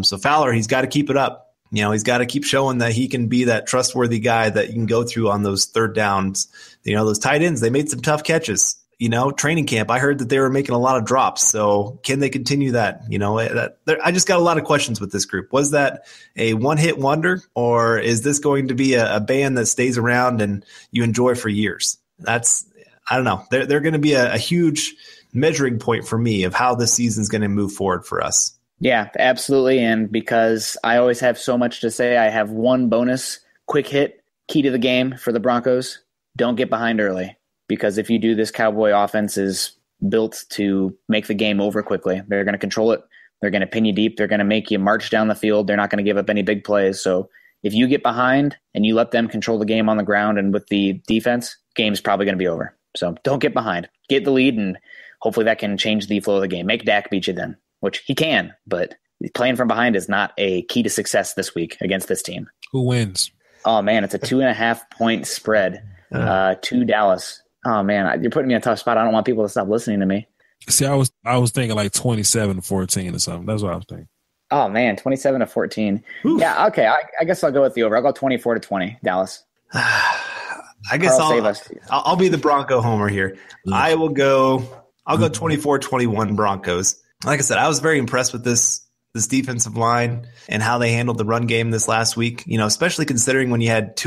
Speaker 3: So Fowler, he's got to keep it up. He's got to keep showing that he can be that trustworthy guy that you can go through on those third downs. Those tight ends, they made some tough catches. Training camp, I heard that they were making a lot of drops. So can they continue that? I just got a lot of questions with this group. Was that a one-hit wonder, or is this going to be a band that stays around and you enjoy for years? I don't know. They're going to be a huge measuring point for me of how this season's going to move forward for us.
Speaker 1: Yeah, absolutely. And because I always have so much to say, I have one bonus quick hit key to the game for the Broncos. Don't get behind early. Because if you do, this Cowboy offense is built to make the game over quickly. They're going to control it. They're going to pin you deep. They're going to make you march down the field. They're not going to give up any big plays. So if you get behind and you let them control the game on the ground and with the defense, game's probably going to be over. So don't get behind. Get the lead, and hopefully that can change the flow of the game. Make Dak beat you then, which he can, but playing from behind is not a key to success this week against this team.
Speaker 4: Who wins?
Speaker 1: Oh, man, it's a 2.5-point spread to Dallas. Oh, man, you're putting me in a tough spot. I don't want people to stop listening to me.
Speaker 4: See, I was thinking like 27-14 or something. That's what I was thinking.
Speaker 1: Oh, man, 27-14. Oof. Yeah, okay. I guess I'll go with the over. I'll go 24-20, Dallas.
Speaker 3: I guess I'll be the Bronco homer here. I'll go 24-21 Broncos. Like I said, I was very impressed with this defensive line and how they handled the run game this last week, especially considering when you had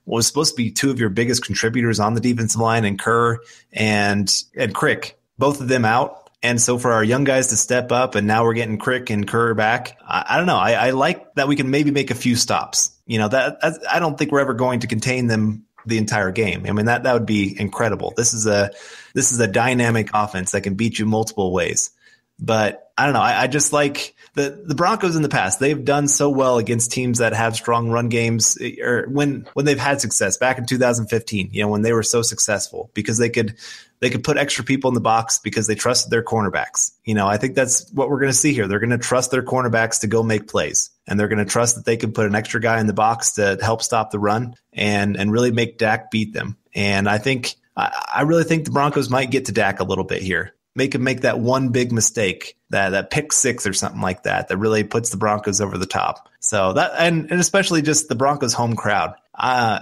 Speaker 3: what was supposed to be two of your biggest contributors on the defensive line, and Kerr and Crick, both of them out. And so for our young guys to step up, and now we're getting Crick and Kerr back, I don't know. I like that we can maybe make a few stops. I don't think we're ever going to contain them the entire game. I mean, that would be incredible. This is a dynamic offense that can beat you multiple ways. But I don't know. I just like the Broncos in the past. They've done so well against teams that have strong run games, or when they've had success back in 2015, when they were so successful, because they could put extra people in the box because they trusted their cornerbacks. I think that's what we're going to see here. They're going to trust their cornerbacks to go make plays, and they're going to trust that they can put an extra guy in the box to help stop the run and really make Dak beat them. And I really think the Broncos might get to Dak a little bit here. Make him make that one big mistake, that pick six or something like that really puts the Broncos over the top. So that, and especially just the Broncos home crowd. I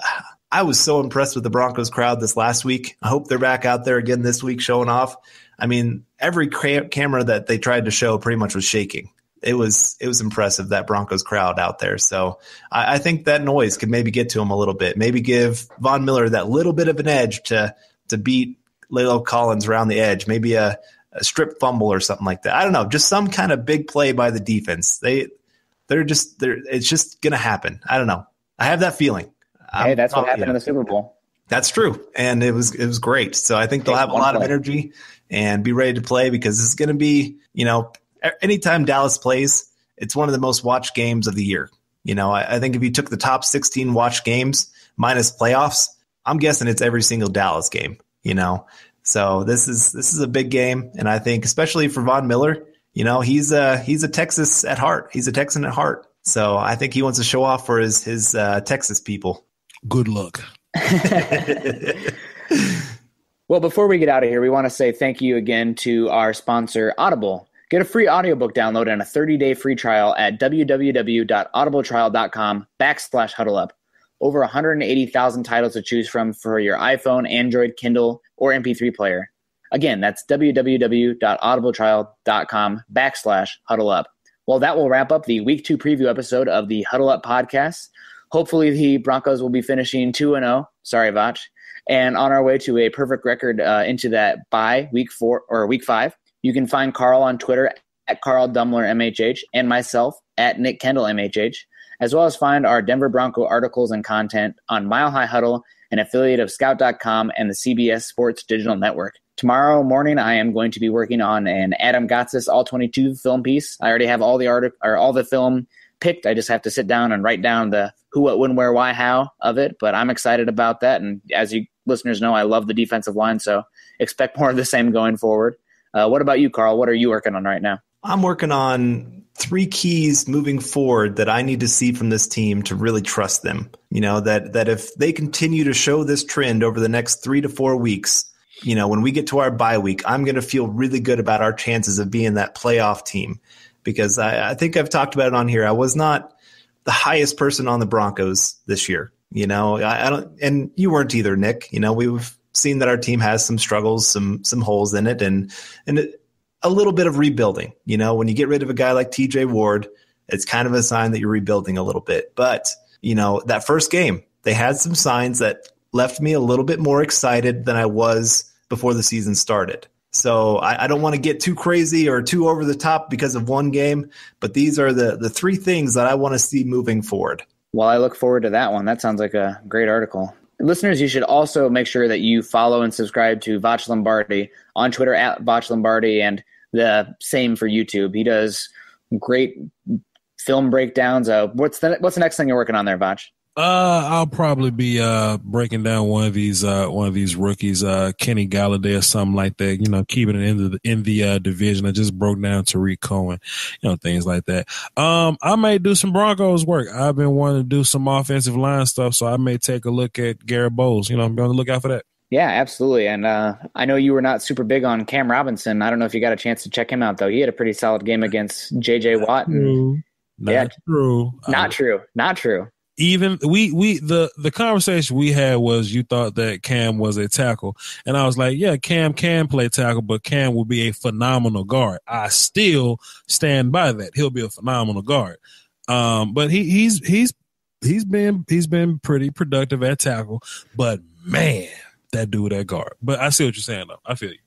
Speaker 3: was so impressed with the Broncos crowd this last week. I hope they're back out there again this week showing off. I mean, every camera that they tried to show pretty much was shaking. It was impressive, that Broncos crowd out there. So I think that noise could maybe get to him a little bit. Maybe give Von Miller that little bit of an edge to beat Lalo Collins around the edge, maybe a strip fumble or something like that. I don't know, just some kind of big play by the defense. It's just going to happen. I don't know. I have that feeling.
Speaker 1: Hey, that's what happened in the Super Bowl.
Speaker 3: That's true. And it was great. So I think they'll have a lot of energy and be ready to play, because it's going to be, anytime Dallas plays, it's one of the most watched games of the year. I think if you took the top 16 watched games minus playoffs, I'm guessing it's every single Dallas game. So this is a big game, and I think especially for Von Miller, he's a Texas at heart. He's a Texan at heart. So I think he wants to show off for his Texas people.
Speaker 4: Good luck.
Speaker 1: Well, before we get out of here, we want to say thank you again to our sponsor, Audible. Get a free audiobook download and a 30-day free trial at www.audibletrial.com/huddleup. Over 180,000 titles to choose from for your iPhone, Android, Kindle, or MP3 player. Again, that's www.audibletrial.com/huddleup. Well, that will wrap up the Week 2 preview episode of the Huddle Up podcast. Hopefully the Broncos will be finishing 2-0. Sorry, Voch. And on our way to a perfect record into that bye, Week 4 or Week 5. You can find Carl on Twitter at Carl Dummler MHH and myself at Nick Kendall MHH, as well as find our Denver Bronco articles and content on Mile High Huddle, an affiliate of Scout.com and the CBS Sports Digital Network. Tomorrow morning, I am going to be working on an Adam Gotsis All-22 film piece. I already have all the film picked. I just have to sit down and write down the who, what, when, where, why, how of it. But I'm excited about that. And as you listeners know, I love the defensive line, so expect more of the same going forward. What about you, Carl? What are you working on right now?
Speaker 3: I'm working on 3 keys moving forward that I need to see from this team to really trust them. That if they continue to show this trend over the next 3 to 4 weeks, when we get to our bye week, I'm going to feel really good about our chances of being that playoff team, because I think I've talked about it on here. I was not the highest person on the Broncos this year. You know, I don't, and you weren't either, Nick. You know, we've seen that our team has some struggles, some holes in it, and a little bit of rebuilding. You know, when you get rid of a guy like TJ Ward, it's kind of a sign that you're rebuilding a little bit. But, you know, that first game, they had some signs that left me a little bit more excited than I was before the season started. So I don't want to get too crazy or too over the top because of one game, but these are the three things that I want to see moving forward.
Speaker 1: Well, I look forward to that one. That sounds like a great article. Listeners, you should also make sure that you follow and subscribe to Voch Lombardi on Twitter at Voch Lombardi, and the same for YouTube. He does great film breakdowns. What's the next thing you're working on there, Voch?
Speaker 4: I'll probably be breaking down one of these rookies, Kenny Galladay or something like that. You know, keeping it in the division. I just broke down Tariq Cohen, you know, things like that. I may do some Broncos work. I've been wanting to do some offensive line stuff, so I may take a look at Garrett Bowles. You know, I'm going to look out for that.
Speaker 1: Yeah, absolutely. And I know you were not super big on Cam Robinson. I don't know if you got a chance to check him out, though. He had a pretty solid game against J.J. Watt.
Speaker 4: Not
Speaker 1: true.
Speaker 4: Even the conversation we had was you thought that Cam was a tackle, and I was like, yeah, Cam can play tackle, but Cam will be a phenomenal guard. I still stand by that. He'll be a phenomenal guard. But he's been pretty productive at tackle, but man, that dude at guard. But I see what you're saying though. I feel you.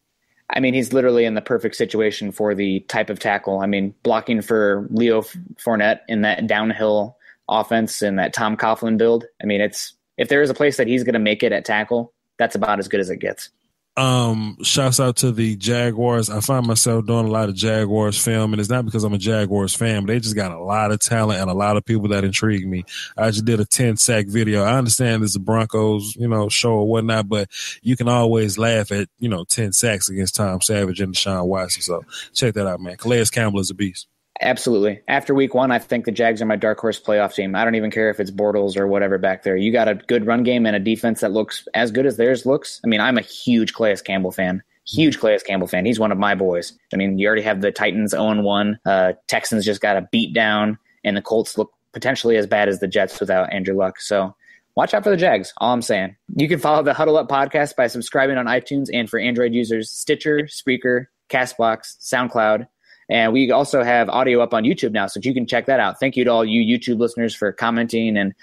Speaker 1: I mean, he's literally in the perfect situation for the type of tackle. I mean, blocking for Leo Fournette in that downhill offense and that Tom Coughlin build. I mean, if there is a place that he's going to make it at tackle, that's about as good as it gets.
Speaker 4: Shouts out to the Jaguars. I find myself doing a lot of Jaguars film, and it's not because I'm a Jaguars fan, but they just got a lot of talent and a lot of people that intrigue me. I just did a 10-sack video. I understand it's a Broncos, you know, show or whatnot, but you can always laugh at, 10 sacks against Tom Savage and Deshaun Watson. So check that out, man. Calais Campbell is a beast.
Speaker 1: Absolutely. After week one, I think the Jags are my dark horse playoff team. I don't even care if it's Bortles or whatever back there. You got a good run game and a defense that looks as good as theirs looks. I mean, I'm a huge Calais Campbell fan. He's one of my boys. I mean, you already have the Titans 0-1. Texans just got a beat down, and the Colts look potentially as bad as the Jets without Andrew Luck. So watch out for the Jags, all I'm saying. You can follow the Huddle Up podcast by subscribing on iTunes, and for Android users, Stitcher, Spreaker, CastBox, SoundCloud. And we also have audio up on YouTube now, so you can check that out. Thank you to all you YouTube listeners for commenting, and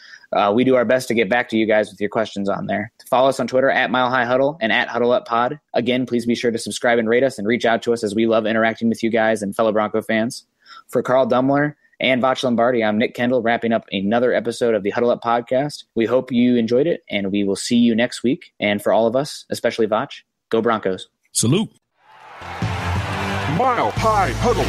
Speaker 1: we do our best to get back to you guys with your questions on there. Follow us on Twitter at Mile High Huddle and at Huddle Up Pod. Again, please be sure to subscribe and rate us and reach out to us, as we love interacting with you guys and fellow Bronco fans. For Carl Dummler and Voch Lombardi, I'm Nick Kendall, wrapping up another episode of the Huddle Up podcast. We hope you enjoyed it, and we will see you next week. And for all of us, especially Voch, go Broncos.
Speaker 4: Salute.
Speaker 2: Mile High Huddle.